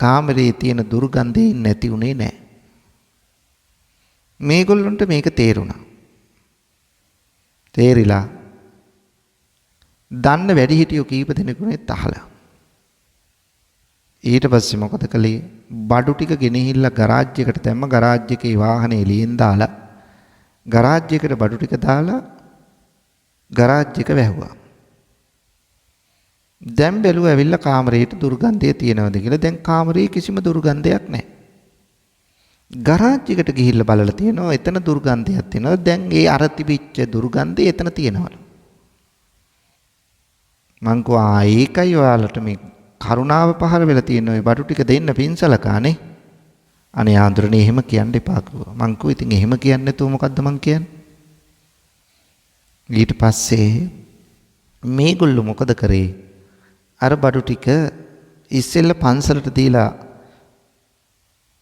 කාමරේ තියෙන දුර්ගන්ධය නැති උනේ නැහැ. මේගොල්ලන්ට මේක තේරුණා. තේරිලා දන්න වැඩිහිටියෝ කීප දෙනෙකුනේ අහලා. ඊට පස්සේ මොකද කළේ? බඩු ටික ගෙනහිල්ලා ගරාජ් එකට දැම්ම. ගරාජ් එකේ වාහනේ එළියෙන් දාලා ගරාජ් එකට බඩු ටික දාලා ගරාජ් එක වැහුවා. දැන් බැලුවා ඇවිල්ලා කාමරේට දුර්ගන්ධය තියෙනවද කියලා. දැන් කාමරේ කිසිම දුර්ගන්ධයක් නැහැ. ගරාජ් එකට ගිහිල්ලා බලලා තියෙනවා එතන දුර්ගන්ධයක් තියෙනවා. දැන් ඒ අර තිබිච්ච දුර්ගන්ධය එතන තියෙනවලු. මං කිව්වා ඒකයි ඔයාලට මේ කරුණාව පහළ වෙලා තියෙන ඔය බඩු ටික දෙන්න පින්සලකානේ. අනේ ආන්දරනේ එහෙම කියන්න එපා කිව්වා. මං කිව්වා ඉතින් එහෙම කියන්නේ නැතුව මොකද්ද මං කියන්නේ? ඊට පස්සේ මේගොල්ලෝ මොකද කරේ? අර බඩු ටික ඉස්සෙල්ලා පන්සලට දීලා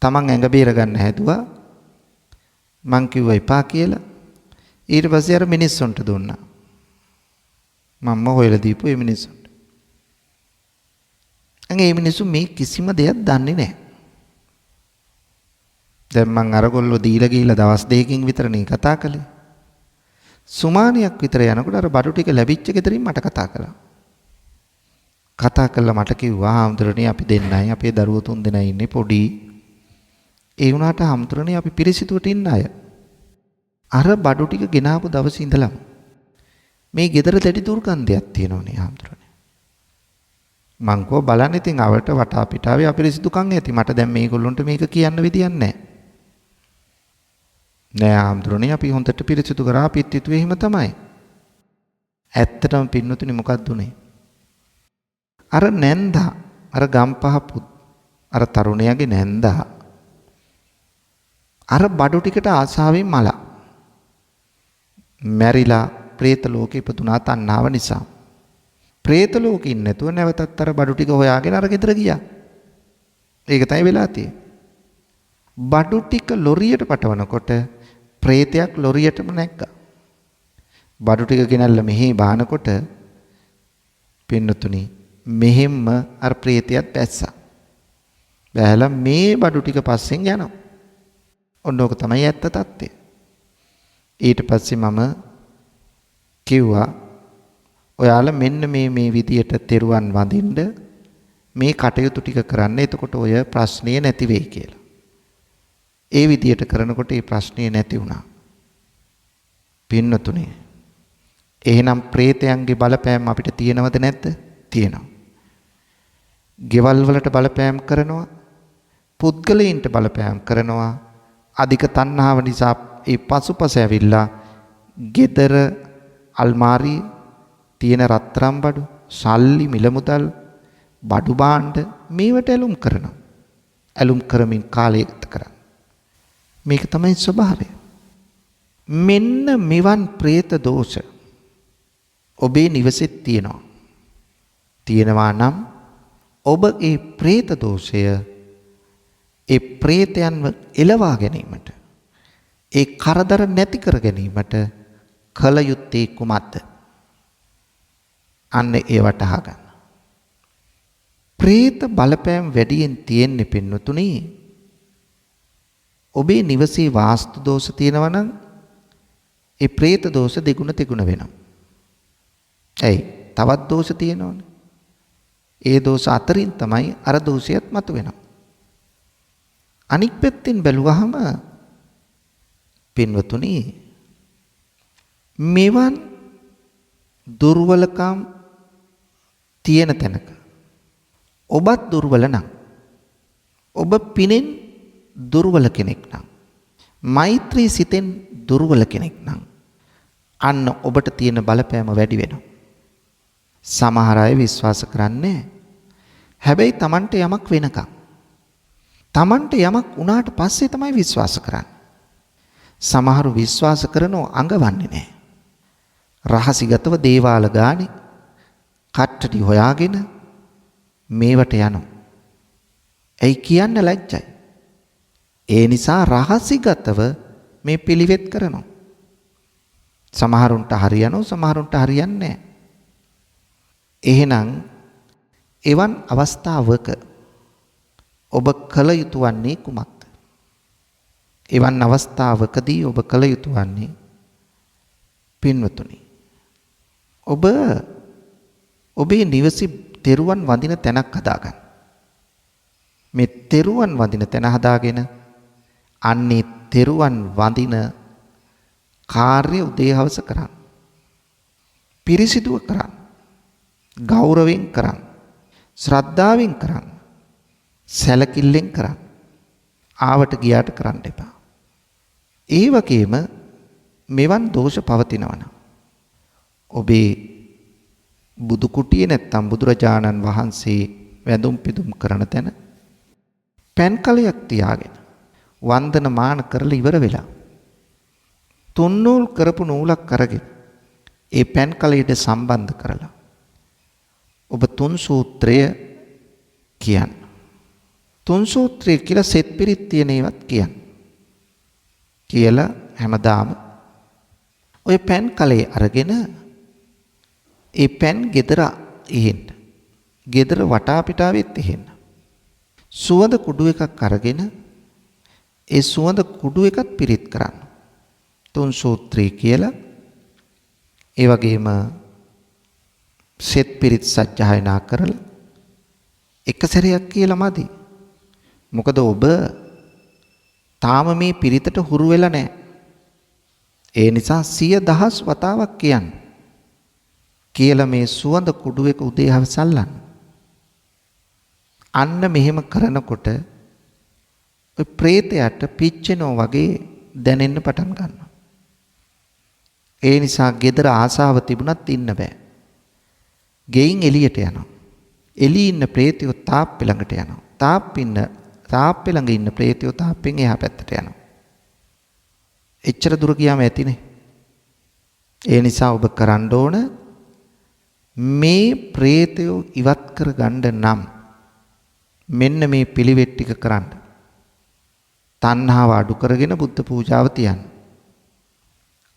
තමන් ඇඟ බේර ගන්න හැදුවා. මං කිව්වා එපා කියලා. ඊට පස්සේ අර මිනිස්සුන්ට දුන්නා. මම්ම හොයලා දීපු ඒ මිනිස්සුන්ට. ඒ මිනිස්සු මේ කිසිම දෙයක් දන්නේ නැහැ. දැන් මං අරගොල්ලෝ දීලා ගිහිල්ලා දවස් දෙකකින් විතරනේ කතා කළේ. සුමානියක් විතර යනකොට අර බඩු ටික ලැබිච්ච ගෙදරින් මට කතා කළා. කතා කළා මට කිව්වා හාමුදුරනේ අපි දෙන්නයි අපේ දරුවෝ 3 දෙනා ඉන්නේ පොඩි. ඒ වුණාට හාමුදුරනේ අපි පිරිසිදුවට ඉන්න අය. අර බඩු ටික ගෙනාපු දවසේ ඉඳලම මේ ගෙදර දැඩි දුර්ගන්ධයක් තියෙනවනේ ආම්තුරනේ. මං කෝ බලන්න ඉතින් අවට වටා පිටාවේ අපිරිසිදුකම් ඇති. මට දැන් මේගොල්ලොන්ට මේක කියන්න විදියක් නැහැ. නෑ ආම්තුරනේ අපි හොඳට පිරිසිදු කරා අපිත් හිතුවේ එහෙම තමයි. ඇත්තටම පින්නතුනි මොකක්ද උනේ? අර නැන්දා අර ගම්පහ අර තරුණයාගේ නැන්දා අර බඩු ටිකට ආසාවෙන් මලා මැරිලා പ്രേත ලෝකෙ ඉපදුනා තණ්හාව නිසා. പ്രേත ලෝකෙ ඉන්නේ නැතුව නැවතත් අර බඩු ටික හොයාගෙන අර ගෙදර ගියා. ඒක තමයි වෙලා තියෙන්නේ. බඩු ටික ලොරියට පටවනකොට പ്രേතයක් ලොරියටම නැග්ගා. බඩු ටික ගෙනල්ලා මෙහි බානකොට පින්නතුනි මෙහෙම්ම අර പ്രേතයත් පැස්සා. බැලලා මේ බඩු ටික පස්සෙන් යනවා. ඔන්න ඕක තමයි ඇත්ත తත්ත්වය. ඊට පස්සේ මම කිව්වා ඔයාලා මෙන්න මේ විදියට තෙරුවන් වඳින්න මේ කටයුතු ටික කරන්න. එතකොට ඔය ප්‍රශ්නය නැති වෙයි කියලා. ඒ විදියට කරනකොට ඒ ප්‍රශ්නය නැති වුණා. පින්නතුනේ එහෙනම් പ്രേතයන්ගේ බලපෑම අපිට තියෙනවද නැද්ද? තියෙනවා. ගෙවල් වලට බලපෑම් කරනවා. පුද්ගලයින්ට බලපෑම් කරනවා. අධික තණ්හාව නිසා ඒ පසුපස ඇවිල්ලා ගෙදර අල්මාරි තියෙන රත්තරන් බඩු, සල්ලි, මිල මුදල්, බඩු භාණ්ඩ මේවට ඇලුම් කරනවා. ඇලුම් කරමින් කාලය ගත කරනවා. මේක තමයි ස්වභාවය. මෙන්න මෙවන් പ്രേත දෝෂ ඔබේ නිවසෙත් තියෙනවා. තියෙනවා නම් ඔබ ඒ പ്രേත දෝෂය ඒ പ്രേතයන්ව එලවා ගැනීමට ඒ කරදර නැති කර ගැනීමට කල යුත්තේ කුමක්ද? අන්න ඒ වටහා ගන්න. പ്രേත බලපෑම් වැඩියෙන් තියෙන්නේ පින්නතුනි ඔබේ නිවසේ වාස්තු දෝෂ තියෙනවා නම් ඒ പ്രേත දෝෂ දෙගුණ තෙගුණ වෙනවා. ඇයි? තවත් දෝෂ තියෙනවනේ. ඒ දෝෂ අතරින් තමයි අර දෝෂයත් මතුවෙනවා. අනික් පැත්තෙන් බැලුවහම පින්වතුනි මෙවන් දුර්වලකම් තියෙන තැනක ඔබත් දුර්වල නම් ඔබ පිනෙන් දුර්වල කෙනෙක් නම් මෛත්‍රී සිතෙන් දුර්වල කෙනෙක් නම් අන්න ඔබට තියෙන බලපෑම වැඩි වෙනවා. සමහර අය විශ්වාස කරන්නේ හැබැයි Tamanට යමක් වෙනකම් Tamanට යමක් වුණාට පස්සේ තමයි විශ්වාස කරන්නේ. සමහරු විශ්වාස කරනෝ අඟවන්නේ නැහැ. රහසිගතව දේවාල ගානේ කට්ටටි හොයාගෙන මේවට යනවා. ඇයි කියන්න ලැජ්ජයි. ඒ නිසා රහසිගතව මේ පිළිවෙත් කරනවා. සමහරුන්ට හරියනවා සමහරුන්ට හරියන්නේ නැහැ. එහෙනම් එවන් අවස්ථාවක ඔබ කල යුතු වන්නේ කුමක්ද? එවන් අවස්ථාවකදී ඔබ කල යුතු වන්නේ පින්වතුනි ඔබ ඔබේ නිවසේ තෙරුවන් වඳින තැනක් හදාගන්න. මේ තෙරුවන් වඳින තැන හදාගෙන අන්නේ තෙරුවන් වඳින කාර්ය උදේ හවස කරන්න. පිරිසිදුව කරන්න. ගෞරවයෙන් කරන්න. ශ්‍රද්ධාවෙන් කරන්න. සැලකිල්ලෙන් කරන්න. ආවට ගියාට කරන්න එපා. ඒ වගේම මෙවන් දෝෂ පවතිනවනම් ඔබේ බුදු කුටියේ නැත්තම් බුදුරජාණන් වහන්සේ වැඳුම් පිදුම් කරන තැන පෑන් කලයක් තියාගෙන වන්දන මාන කරලා ඉවර වෙලා තුන් නූල් කරපු නූලක් අරගෙන ඒ පෑන් කලයට සම්බන්ධ කරලා ඔබ තුන් සූත්‍රය කියන්න. තුන් සූත්‍රය කියලා සෙත් පිරිත් තියෙන ඒවත් කියන්න. කියලා හැමදාම ඔය පෑන් කලේ අරගෙන ඒ පෑන් ගෙදර ඉහෙන්න. ගෙදර වටා පිටාවෙත් ඉහෙන්න. සුවඳ කුඩු එකක් අරගෙන ඒ සුවඳ කුඩු එකත් පිරිත් කරන්න. තුන් සූත්‍රය කියලා ඒ වගේම සෙත් පිරිත් සජ්ජායනා කරලා එක සැරයක් කියලා මදි. මොකද ඔබ තාම මේ පිරිතට හුරු වෙලා නැහැ. ඒ නිසා 100,000 වතාවක් කියන්න. කියලා මේ සුවඳ කුඩුවක උදේ හවස අල්ලන්න. අන්න මෙහෙම කරනකොට ඔය ප්‍රේතයට පිච්චෙනෝ වගේ දැනෙන්න පටන් ගන්නවා. ඒ නිසා gedara ආසාව තිබුණත් ඉන්න බෑ. ගෙයින් එළියට යනවා. එළියේ ඉන්න ප්‍රේතයෝ තාප්පෙ ළඟට යනවා. තාප්පෙ ළඟ ඉන්න ප්‍රේතයෝ තාප්පෙන් එහා පැත්තට යනවා. එච්චර දුර ගියාම ඇතිනේ. ඒ නිසා ඔබ කරන්න ඕන මේ ප්‍රේතයෝ ඉවත් කර ගන්න නම් මෙන්න මේ පිළිවෙත් ටික කරන්න. තණ්හාව අඩු කරගෙන බුද්ධ පූජාව තියන්න.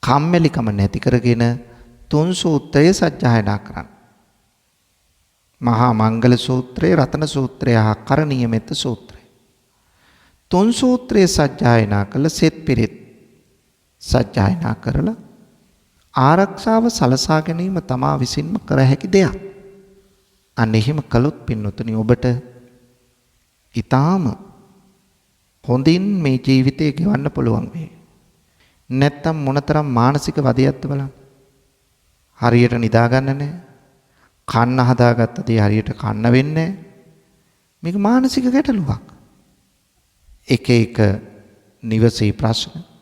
කම්මැලිකම නැති කරගෙන තුන් සූත්‍රය සජ්ජායනා කරන්න. මහා මංගල සූත්‍රය, රතන සූත්‍රය හා කරණීය මෙත්ත සූත්‍රය. තුන් සූත්‍රය සජ්ජායනා කළ සෙත් පිරිත් සජ්ජායනා කරලා ආරක්ෂාව සලසා ගැනීම තමා විසින්ම කර හැකි දෙයක්. අන්න එහෙම කළොත් පින්වතුනි ඔබට ඊටාම හොඳින් මේ ජීවිතය ගෙවන්න පුළුවන් වෙයි. නැත්තම් මොනතරම් මානසික වදයක්ද බලන්න. හරියට නිදා ගන්න නැහැ. කන්න හදාගත්ත දේ හරියට කන්න වෙන්නේ නැහැ. මේක මානසික ගැටලුවක්. එක එක නිවසේ ප්‍රශ්න.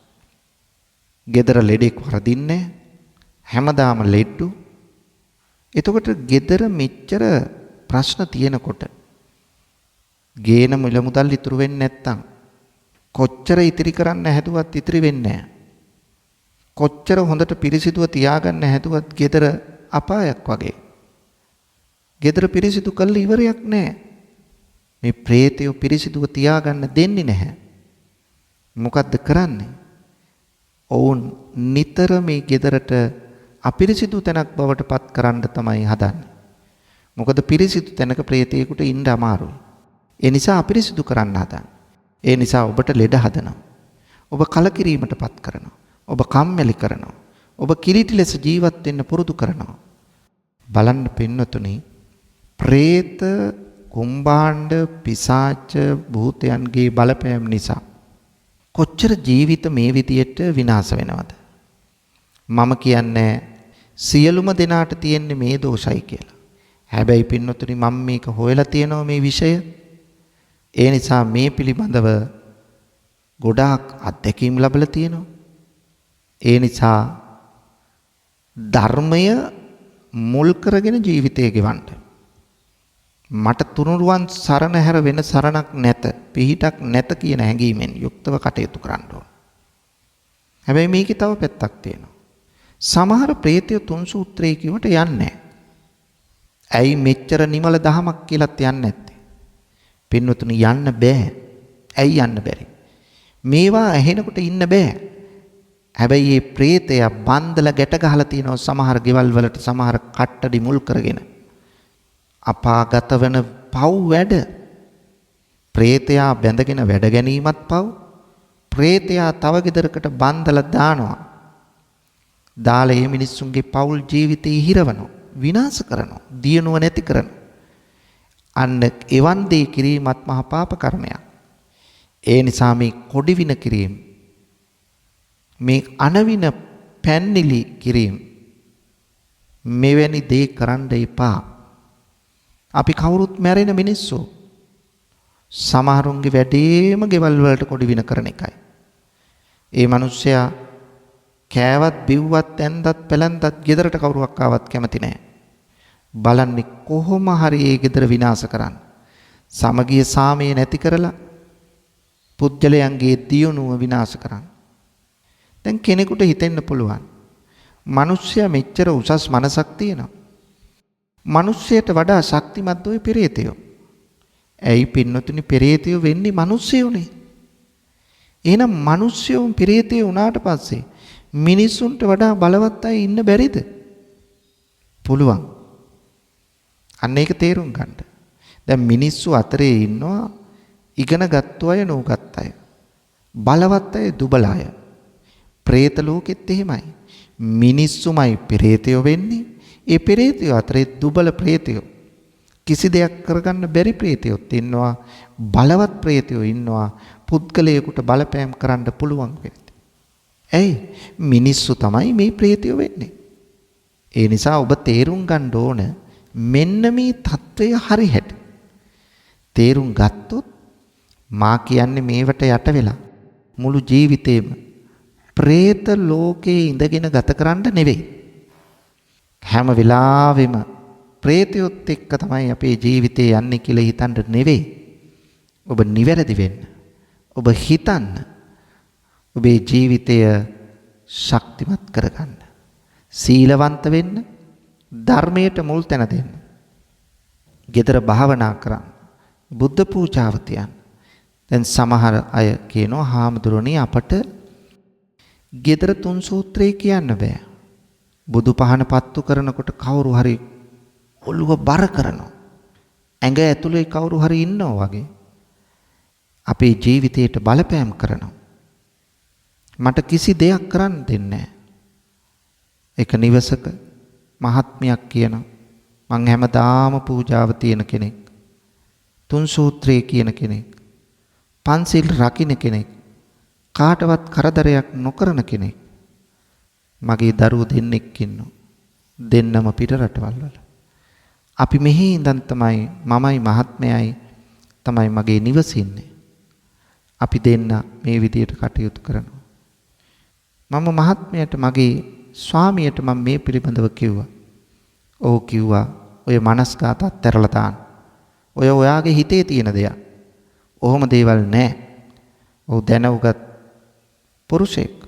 gedara ලෙඩෙක් වරදින්නේ හැමදාම ලෙඩ්ඩු. එතකොට gedara මෙච්චර ප්‍රශ්න තියෙනකොට ගේන මුල මුදල් ඉතුරු වෙන්නේ නැත්තම් කොච්චර ඉතිරි කරන්න හැදුවත් ඉතිරි වෙන්නේ නැහැ. කොච්චර හොඳට පිරිසිදුව තියාගන්න හැදුවත් gedara අපායක් වගේ. gedara පිරිසිදු කළ ඉවරයක් නැහැ. මේ ප්‍රේතය පිරිසිදුව තියාගන්න දෙන්නේ නැහැ. මොකද්ද කරන්නේ? ඔවුන් නිතර මේ ගෙදරට අපිරිසිදු තැනක් බවට පත් කරන්න තමයි හදන්නේ. මොකද පිරිසිදු තැනක ප්‍රේතයෙකුට ඉන්න අමාරුයි. ඒ නිසා අපිරිසිදු කරන්න හදන්නේ. ඒ නිසා ඔබට ලෙඩ හදනවා. ඔබ කලකිරීමට පත් කරනවා. ඔබ කම්මැලි කරනවා. ඔබ කිලිටි ලෙස ජීවත් වෙන්න පුරුදු කරනවා. බලන්න පින්නතුනි, പ്രേත, කුම්භාණ්ඩ, පිසාච, භූතයන්ගේ බලපෑම් නිසා කොච්චර ජීවිත මේ විදියට විනාශ වෙනවද? මම කියන්නේ සියලුම දෙනාට තියෙන්නේ මේ දෝෂයි කියලා. හැබැයි පින්නතුනි මම මේක හොයලා තියෙනවා මේ විෂය. ඒ නිසා මේ පිළිබඳව ගොඩාක් අත්දැකීම් ලැබලා තියෙනවා. ඒ නිසා ධර්මය මුල් කරගෙන ජීවිතය ගෙවන්න. මට තුනුරුවන් සරණ හැර වෙන සරණක් නැත, පිහිටක් නැත කියන හැඟීමෙන් යුක්තව කටයුතු කරන්න ඕන. හැබැයි මේකේ තව පැත්තක් තියෙනවා. සමහර ප්‍රේතය තුන් සූත්‍රයේ කිව්වට යන්නේ නැහැ. ඇයි මෙච්චර නිමල දහමක් කියලාත් යන්නේ නැත්තේ? පින්වතුනි යන්න බෑ. ඇයි යන්න බැරි? මේවා ඇහෙනකොට ඉන්න බෑ. හැබැයි මේ ප්‍රේතය බන්දලා ගැට ගහලා තියෙනවා සමහර ගෙවල් වලට, සමහර කට්ටඩි මුල් කරගෙන. අපාගත වෙන පව් වැඩ. ප්‍රේතයා බැඳගෙන වැඩ ගැනීමත් පව්. ප්‍රේතයා තව ගෙදරකට බන්දලා දානවා. දාලා මේ මිනිස්සුන්ගේ පෞල් ජීවිතේ හිරවනවා, විනාශ කරනවා, දියුණුව නැති කරනවා. අන්න එවන් දේ කිරීමත් මහා පාප කර්මයක්. ඒ නිසා මේ කොඩි වින කිරීම, මේ අනවින පැන්නිලි කිරීම, මෙවැනි දේ කරන්න එපා. අපි කවුරුත් මැරෙන මිනිස්සු. සමහරුන්ගේ වැඩේම ගෙවල් වලට කොඩි වින කරන එකයි. ඒ මිනිස්සයා කෑවත් බිව්වත් ඇන්දත් පැලන්දත් ගෙදරට කවුරුවක් ආවත් කැමති නැහැ. බලන්නේ කොහොම හරි ඒ ගෙදර විනාශ කරන්න. සමගිය සාමය නැති කරලා පුද්ගලයන්ගේ දියුණුව විනාශ කරන්න. දැන් කෙනෙකුට හිතෙන්න පුළුවන් මිනිස්සයා මෙච්චර උසස් මනසක් තියෙනවා. මිනිස්සයට වඩා ශක්තිමත් ඔය පෙරේතයෝ. ඇයි පින්නතුනි පෙරේතයෝ වෙන්නේ මිනිස්සයෝනේ. එහෙනම් මිනිස්සයෝ පෙරේතයෝ වුණාට පස්සේ මිනිසුන්ට වඩා බලවත් අය ඉන්න බැරිද? පුළුවන්. අන්න ඒක තේරුම් ගන්න. දැන් මිනිස්සු අතරේ ඉන්නවා ඉගෙන ගත්ත අය, නොගත් අය. බලවත් අය, දුබල අය. പ്രേත ලෝකෙත් එහෙමයි. මිනිස්සුමයි පෙරේතයෝ වෙන්නේ. ඒ පෙරේතයෝ අතරේ දුබල ප්‍රේතයෝ, කිසි දෙයක් කරගන්න බැරි ප්‍රේතයෝත් ඉන්නවා, බලවත් ප්‍රේතයෝ ඉන්නවා, පුද්ගලයෙකුට බලපෑම් කරන්න පුළුවන් වෙන්නේ. ඇයි මිනිස්සු තමයි මේ ප්‍රේතයෝ වෙන්නේ. ඒ නිසා ඔබ තේරුම් ගන්න ඕන මෙන්න මේ తත්වය හරි හැටි. තේරුම් ගත්තොත් මා කියන්නේ මේවට යට වෙලා මුළු ජීවිතේම പ്രേත ලෝකේ ඉඳගෙන ගත කරන්න නෙවෙයි. හැම වෙලාවෙම പ്രേතයොත් එක්ක තමයි අපේ ජීවිතේ යන්නේ කියලා හිතන්න නෙවෙයි. ඔබ නිවැරදි වෙන්න. ඔබ හිතන්න. ඔබේ ජීවිතය ශක්තිමත් කරගන්න. සීලවන්ත වෙන්න. ධර්මයට මුල් තැන දෙන්න. gedara භාවනා කරන්න. බුද්ධ පූජාව තියන්න. දැන් සමහර අය කියනවා හාමුදුරනේ අපට gedara තුන් සූත්‍රය කියන්න බෑ. බුදු පහන පත්තු කරනකොට කවුරු හරි ඔළුව බර කරනවා. ඇඟ ඇතුලේ කවුරු හරි ඉන්නවා වගේ. අපේ ජීවිතයට බලපෑම් කරනවා. මට කිසි දෙයක් කරන්න දෙන්නේ නැහැ. එක නිවසක මහත්මියක් කියනවා මං හැමදාම පූජාව තියෙන කෙනෙක්. තුන් සූත්‍රය කියන කෙනෙක්. පන්සිල් රකින්න කෙනෙක්. කාටවත් කරදරයක් නොකරන කෙනෙක්. මගේ දරුවෝ දෙන්නෙක් ඉන්නවා. දෙන්නම පිට රටවල් වල. අපි මෙහි ඉඳන් තමයි මමයි මහත්මයයි තමයි මගේ නිවසින්නේ. අපි දෙන්න මේ විදියට කටයුතු කරනවා. මම මහත්මයට මගේ ස්වාමියට මම මේ පිළිබඳව කිව්වා. ඔව් කිව්වා ඔය මනස්ගත අත්හැරලා දාන්න. ඔය ඔයාගේ හිතේ තියෙන දෙයක්. ඔහොම දේවල් නැහැ. ඔව් දැනුගත් පුරුෂයෙක්.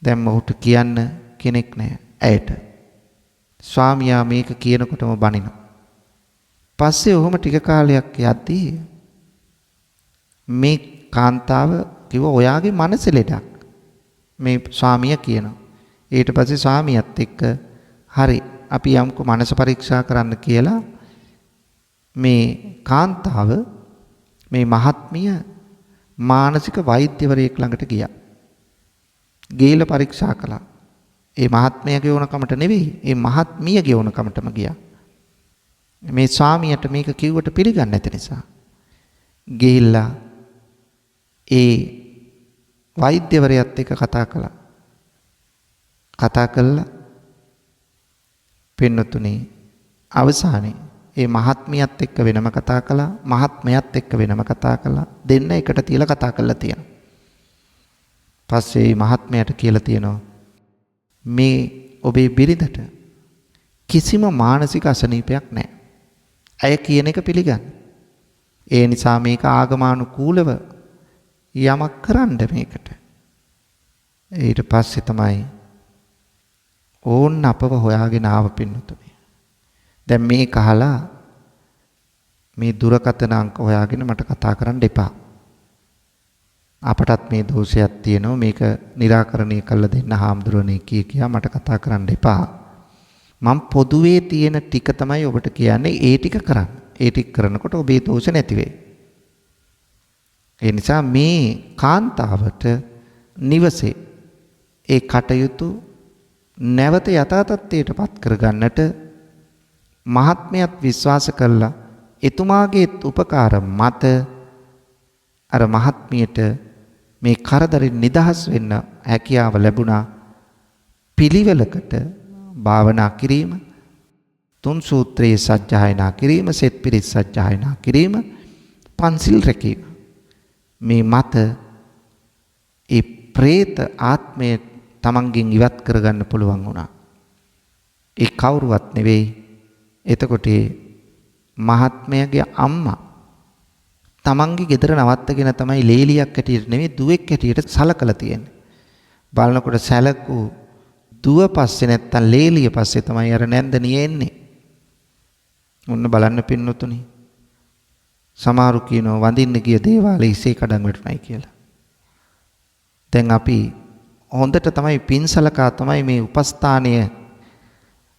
දැන් ඔහුට කියන්න කෙනෙක් නැහැ. ඇයට. ස්වාමියා මේක කියනකොටම බනිනවා. පස්සේ ඔහොම ටික කාලයක් යද්දී මේ කාන්තාව කිව්වා ඔයාගේ මනස ලෙඩක්. මේ ස්වාමියා කියනවා. ඊට පස්සේ ස්වාමියාත් එක්ක හරි අපි යම්කෝ මනස පරීක්ෂා කරන්න කියලා මේ කාන්තාව මේ මහත්මිය මානසික වෛද්‍යවරයෙක් ළඟට ගියා. ගිහිල්ලා පරීක්ෂා කළා. ඒ මහත්මියගේ ඕනකමට නෙවෙයි, ඒ මහත්මියගේ ඕනකමටම ගියා. මේ ස්වාමියාට මේක කිව්වට පිළිගන්නේ නැති නිසා. ගිහිල්ලා ඒ වෛද්‍යවරයාත් එක්ක කතා කළා. කතා කළා පින්නතුනේ අවසානයේ ඒ මහත්මියත් එක්ක වෙනම කතා කළා, මහත්මයාත් එක්ක වෙනම කතා කළා. දෙන්න එකට තියලා කතා කරලා තියෙනවා. පස්සේ මේ මහත්මයාට කියලා තියෙනවා මේ ඔබේ බිරිඳට කිසිම මානසික අසනීපයක් නැහැ. අය කියන එක පිළිගන්න. ඒ නිසා මේක ආගමානුකූලව යමක් කරන්න මේකට. ඊට පස්සේ තමයි ඕන්න අපව හොයාගෙන ආව පින්නතුනේ. දැන් මේ කහලා මේ දුරකථන අංක හොයාගෙන මට කතා කරන්න එපා. අපටත් මේ දෝෂයක් තියෙනවා මේක निराකරණය කළ දෙන්න හාමුදුරනේ කියා මට කතා කරන්න එපා. මම පොදුවේ තියෙන ටික තමයි ඔබට කියන්නේ ඒ ටික කරන්න. ඒ ටික කරනකොට ඔබේ දෝෂ නැති වෙයි. ඒ නිසා මේ කාන්තාවට නිවසේ ඒ කටයුතු නැවත යථා තත්ත්වයටපත් කරගන්නට මහත්මයාත් විශ්වාස කළා. එතුමාගේ උපකාර මත අර මහත්මියට මේ කරදරින් නිදහස් වෙන්න හැකියාව ලැබුණා. පිළිවෙලකට භාවනා කිරීම, තුන් සූත්‍රයේ සජ්ජායනා කිරීම, සෙත් පිරිත් සජ්ජායනා කිරීම, පන්සිල් රැකීම. මේ මත ඒ പ്രേත ආත්මය තමන්ගෙන් ඉවත් කරගන්න පුළුවන් වුණා. ඒ කවුරුවත් නෙවෙයි. එතකොට මහත්මයාගේ අම්මා තමන්ගේ ගෙදර නවත්තගෙන තමයි ලේලියක් හැටියට නෙවෙයි දුවෙක් හැටියට සලකලා තියෙන්නේ. බලනකොට සැලකූ දුව පස්සේ නැත්තම් ලේලිය පස්සේ තමයි අර නැන්දනිය එන්නේ. ඔන්න බලන්න පින්නතුනි. සමහරු කියනවා වඳින්න ගිය දේවාලේ ඉසේ කඩන් වැටුණයි කියලා. දැන් අපි හොඳට තමයි පින්සලකා තමයි මේ උපස්ථානය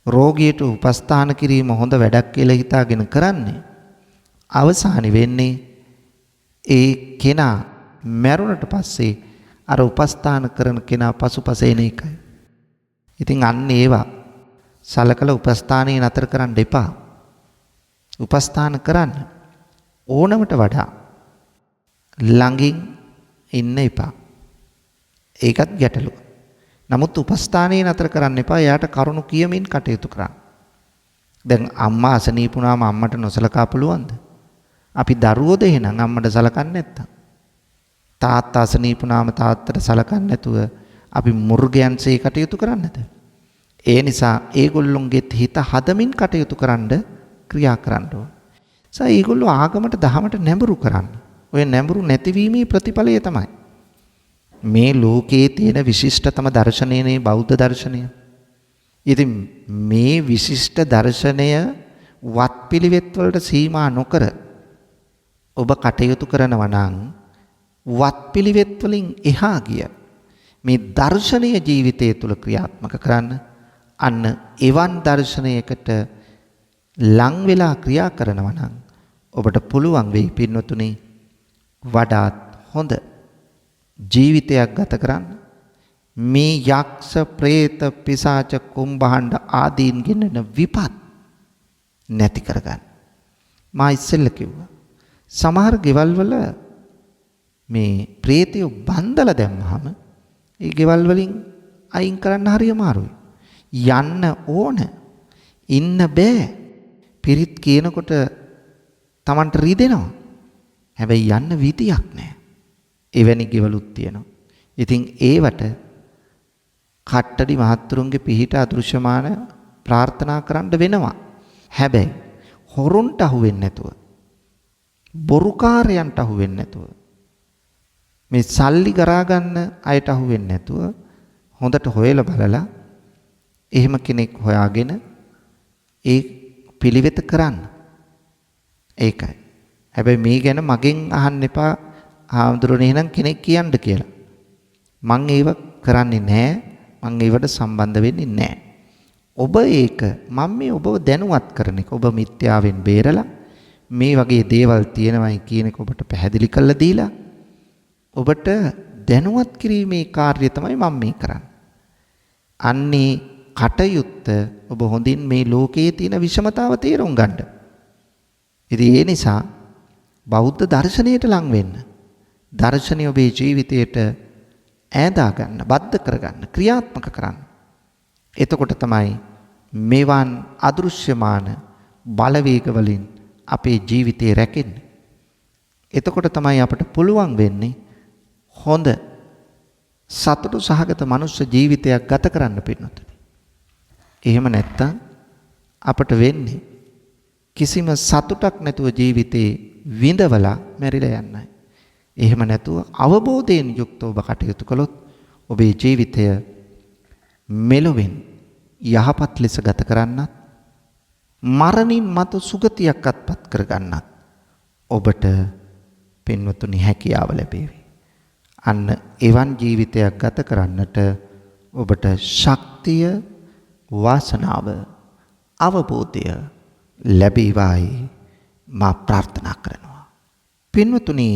රෝගියට උපස්ථාන කිරීම හොඳ වැඩක් කියලා හිතාගෙන කරන්නේ. අවසානි වෙන්නේ ඒ කෙනා මැරුණට පස්සේ අර උපස්ථාන කරන කෙනා පසුපස එන එකයි. ඉතින් අන්න ඒවා සලකලා උපස්ථානේ නතර කරන්න එපා. උපස්ථාන කරන්න ඕනමට වඩා ළඟින් ඉන්න එපා. ඒකත් ගැටලුව. නමුත් උපස්ථානයේ නතර කරන්න එපා. එයාට කරුණු කියමින් කටයුතු කරන්න. දැන් අම්මා අසනීප වුණාම අම්මට නොසලකා පුළුවන්ද? අපි දරුවෝද එහෙනම් අම්මට සලකන්නේ නැත්තම්? තාත්තා අසනීප වුණාම තාත්තට සලකන්නේ නැතුව අපි මුර්ගයන්සේ කටයුතු කරන්නද? ඒ නිසා ඒගොල්ලොන්ගෙත් හිත හදමින් කටයුතු කරන්න ක්‍රියා කරන්න ඕන. ඒගොල්ලෝ ආගමට දහමට නැඹුරු කරන්න. ඔය නැඹුරු නැතිවීමේ ප්‍රතිඵලය තමයි මේ ලෝකයේ තියෙන විශිෂ්ටතම දර්ශනයනේ බෞද්ධ දර්ශනය. ඉතින් මේ විශිෂ්ට දර්ශනය වත්පිළිවෙත් වලට සීමා නොකර ඔබ කටයුතු කරනවා නම් වත්පිළිවෙත් වලින් එහා ගිය මේ දර්ශනීය ජීවිතය තුළ ක්‍රියාත්මක කරන්න අන්න එවන් දර්ශනයකට ලං වෙලා ක්‍රියා කරනවා නම් ඔබට පුළුවන් වෙයි පින්වතුනි වඩාත් හොඳ ජීවිතයක් ගත කරන්න. මේ යක්ෂ ප්‍රේත පිසාච කුම්භාණ්ඩ ආදීන් ගෙනෙන විපත් නැති කරගන්න. මා ඉස්සෙල්ල කිව්වා සමහර ගෙවල් වල මේ ප්‍රේතයෝ බන්දලා දැම්මහම ඒ ගෙවල් වලින් අයින් කරන්න හරිය අමාරුයි. යන්න ඕන. ඉන්න බෑ. පිරිත් කියනකොට Tamanට රිදෙනවා. හැබැයි යන්න විදියක් නැහැ. එවැනි ගෙවලුත් තියෙනවා. ඉතින් ඒවට කට්ටඩි මහත්තුරුන්ගේ පිහිට අදෘශ්‍යමාන ප්‍රාර්ථනා කරන්න වෙනවා. හැබැයි හොරුන්ට අහු වෙන්නේ නැතුව, බොරුකාරයන්ට අහු වෙන්නේ නැතුව, මේ සල්ලි ගරා ගන්න අයට අහු වෙන්නේ නැතුව හොඳට හොයලා බලලා එහෙම කෙනෙක් හොයාගෙන ඒ පිළිවෙත කරන්න. ඒකයි. හැබැයි මේ ගැන මගෙන් අහන්න එපා ආම්දුරනේ එහෙනම් කෙනෙක් කියන්න කියලා. මං ඒව කරන්නේ නැහැ. මං ඒවට සම්බන්ධ වෙන්නේ නැහැ. ඔබ ඒක මම මේ ඔබව දැනුවත් කරන එක. ඔබ මිත්‍යාවෙන් බේරලා මේ වගේ දේවල් තියෙනවයි කියන එක ඔබට පැහැදිලි කරලා දීලා ඔබට දැනුවත් කිරීමේ කාර්යය තමයි මම මේ කරන්නේ. අන්නේ කටයුත්ත ඔබ හොඳින් මේ ලෝකයේ තියෙන විෂමතාව තේරුම් ගන්න. ඉතින් ඒ නිසා බෞද්ධ දර්ශනයට ලං වෙන්න. දර්ශනය ඔබේ ජීවිතයට ඈදා ගන්න, බද්ධ කරගන්න, ක්‍රියාත්මක කරන්න. එතකොට තමයි මේවන් අදෘශ්‍යමාන බලවේග වලින් අපේ ජීවිතේ රැකෙන්නේ. එතකොට තමයි අපට පුළුවන් වෙන්නේ හොඳ සතුටු සහගත මනුෂ්‍ය ජීවිතයක් ගත කරන්න පින්නතුනි. එහෙම නැත්තම් අපට වෙන්නේ කිසිම සතුටක් නැතුව ජීවිතේ විඳවලා මැරිලා යන්නයි. එහෙම නැතුව අවබෝධයෙන් යුක්තව ඔබ කටයුතු කළොත් ඔබේ ජීවිතය මෙලොවෙන් යහපත් ලෙස ගත කරන්නත් මරණින් මතු සුගතියක් අත්පත් කරගන්නත් ඔබට පින්වතුනි හැකියාව ලැබේවි. අන්න එවන් ජීවිතයක් ගත කරන්නට ඔබට ශක්තිය, වාසනාව, අවබෝධය ලැබේවායි මා ප්‍රාර්ථනා කරනවා. පින්වතුනි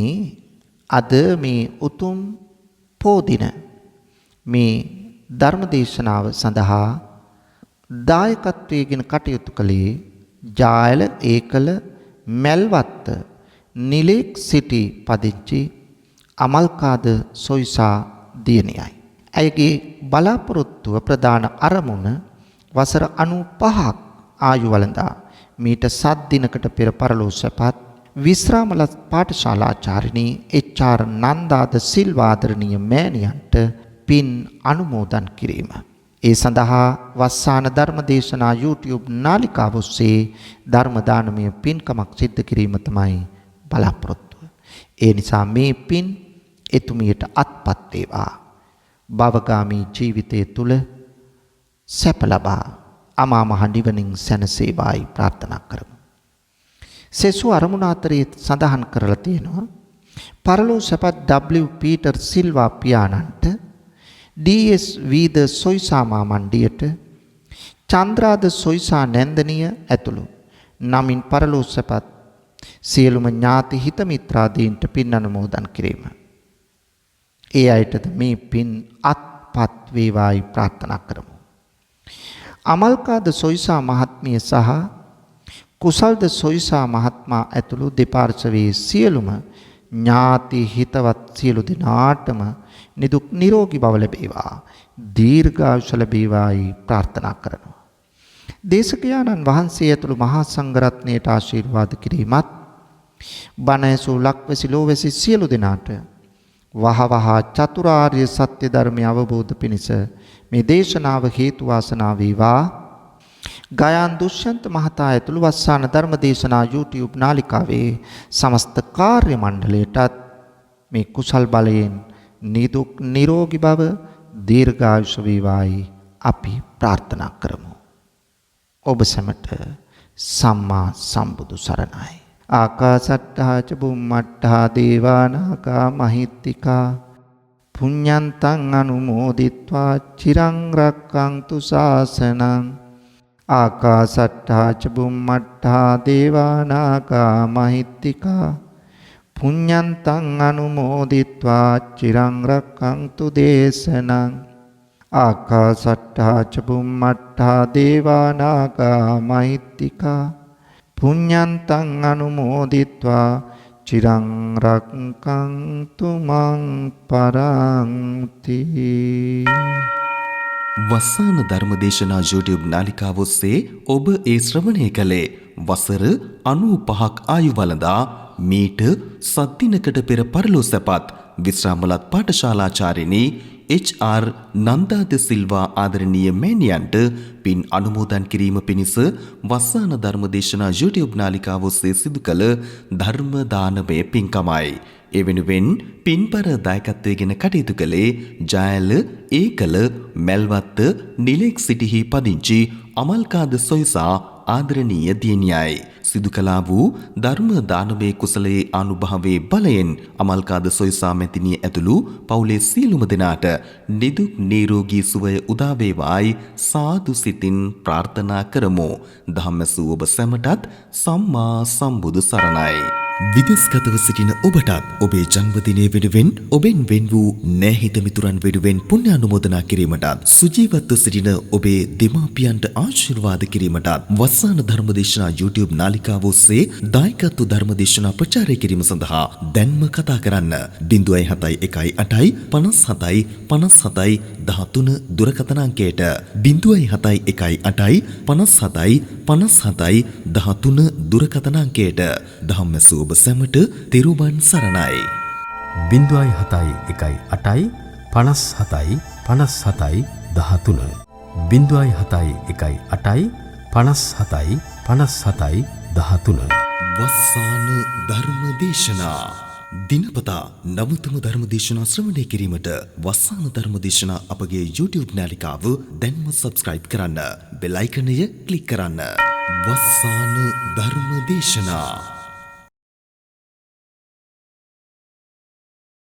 අද මේ උතුම් පොදින මේ ධර්ම දේශනාව සඳහා දායකත්වයෙන් කටයුතු කළේ ජායල ඒකල මැල්වත්ත නිලෙක් සිටි පදිංචි අමල්කාද සොයිසා දියණියයි. ඇයගේ බලාපොරොත්තුව ප්‍රධාන අරමුණ වසර 95ක් ආයු වළඳා මීට 7 දිනකට පෙර පරලෝ සැපත් විශ්‍රාමල පාඨශාලාචාර්යිනී එච්.ආර්. නන්දාද සිල්වාදරණීය මෑණියන්ට පින් අනුමෝදන් කිරීම. ඒ සඳහා වස්සාන ධර්මදේශනා YouTube නාලිකාව ඔස්සේ ධර්ම දානමය පින්කමක් සිද්ධ කිරීම තමයි බලාපොරොත්තුව. ඒ නිසා මේ පින් එතුමියට අත්පත් වේවා. භවගාමී ජීවිතය තුල සැප ලබා අමා මහ නිවනින් සැනසේවායි ප්‍රාර්ථනා කරමු. සෙසු අරමුණ අතරේ සඳහන් කරලා තියෙනවා පරලෝ සැපත් W. පීටර් සිල්වා පියාණන්ට DS වීද සොයිසා මාමණ්ඩියට චන්ද්‍රාද සොයිසා නැන්දනිය ඇතුළු නමින් පරලෝ සැපත් සියලුම ඥාති හිත මිත්‍රාදීන්ට පින් අනුමෝදන් කිරීම. ඒ අයටද මේ පින් අත්පත් වේවායි ප්‍රාර්ථනා කරමු. අමල්කාද සොයිසා මහත්මිය සහ කුසල්ද සොයිසා මහත්මයා ඇතුළු දෙපාර්ශවයේ සියලුම ඥාති හිතවත් සියලු දෙනාටම නිදුක් නිරෝගී බව ලැබේවා. දීර්ඝායුෂ ලැබේවායි ප්‍රාර්ථනා කරනවා. දේශකයාණන් වහන්සේ ඇතුළු මහා සංඝරත්නයට ආශිර්වාද කිරීමත් බණ ඇසූ ලක්වැසි ලෝවැසි සියලු දෙනාට වහවහ චතුරාර්ය සත්‍ය ධර්මය අවබෝධ පිණිස මේ දේශනාව හේතු වාසනා වේවා. ගයාන් දුෂ්‍යන්ත මහතා ඇතුළු වස්සාන ධර්ම දේශනා YouTube නාලිකාවේ සමස්ත කාර්ය මණ්ඩලයටත් මේ කුසල් බලයෙන් නිදුක් නිරෝගී බව දීර්ඝායුෂ වේවායි අපි ප්‍රාර්ථනා කරමු. ඔබ සැමට සම්මා සම්බුදු සරණයි. ආකාසට්ටා ච බුම්මට්ටා දේවානාගා මහිත්‍තිකා පුඤ්ඤන්තං අනුමෝදිත්වා චිරං රක්ඛන්තු ශාසනං. ආකාසට්ටා ච බුම්මට්ටා දේවානාගා මහිත්‍තිකා පුඤ්ඤන්තං අනුමෝදිත්වා චිරං රක්ඛන්තු දේශනං. ආකාසට්ටා ච බුම්මට්ටා දේවානාගා මහිත්‍තිකා පුඤ්ඤන්තං අනුමෝදිත්වා චිරං රක්ඛන්තු මං පරන්ති. වස්සාන ධර්මදේශනා YouTube නාලිකාව ඔස්සේ ඔබ ඒ ශ්‍රවණය කළේ වසර 95ක් ආයු වළඳා මීට සත්දිනකට පෙර පරලෝ සැපත් විශ්‍රාමලත් පාඨශාලාචාර්යිනී HR නන්දා ද සිල්වා ආදරණීය මෑණියන්ට පින් අනුමෝදන් කිරීම පිණිස වස්සාන ධර්මදේශනා YouTube නාලිකාව ඔස්සේ සිදු කළ ධර්ම දානමය පින්කමයි. ඒ වෙනුවෙන් පින්පර දායකත්වයෙන් කටයුතු කළේ ජයල ඒකල මල්වත්ත නිලෙක් සිටිහි පදිංචි අමල්කාද සොයිසා ආදරණීය දියණියයි. සිදු කළා වූ ධර්ම දානමය කුසලයේ අනුභවයේ බලයෙන් අමල්කාද සොයිසා මැතිණිය ඇතුළු පවුලේ සියලුම දෙනාට නිදුක් නිරෝගී සුවය උදා වේවායි සාදු සිතින් ප්‍රාර්ථනා කරමු. ධම්මසූ ඔබ සැමටත් සම්මා සම්බුදු සරණයි. විදේශගතව සිටින ඔබටත් ඔබේ ජන්මදිනය වෙනුවෙන් ඔබෙන් වෙන් වූ නෑහිත මිතුරන් වෙනුවෙන් පුණ්‍ය අනුමෝදනා කිරීමටත් සුජීවත්ව සිටින ඔබේ දෙමාපියන්ට ආශිර්වාද කිරීමටත් වස්සාන ධර්මදේශනා YouTube නාලිකාව ඔස්සේ දායකත්ව ධර්මදේශනා ප්‍රචාරය කිරීම සඳහා දැන්ම කතා කරන්න 071 57 57 13 දුරකථන අංකයට 071 57 57 13 දුරකථන අංකයට ධම්මසූ ඔබ සැමට තිරුවන් සරණයි. 071 8 57 57 13 071 8 57 57 13. වස්සාන ධර්මදේශනා දිනපතා නවතම ධර්මදේශනා ශ්‍රවණය කිරීමට වස්සාන ධර්මදේශනා අපගේ YouTube නාලිකාව දැන්ම subscribe කරන්න. බෙල් අයිකනය ක්ලික් කරන්න. වස්සාන ධර්මදේශනා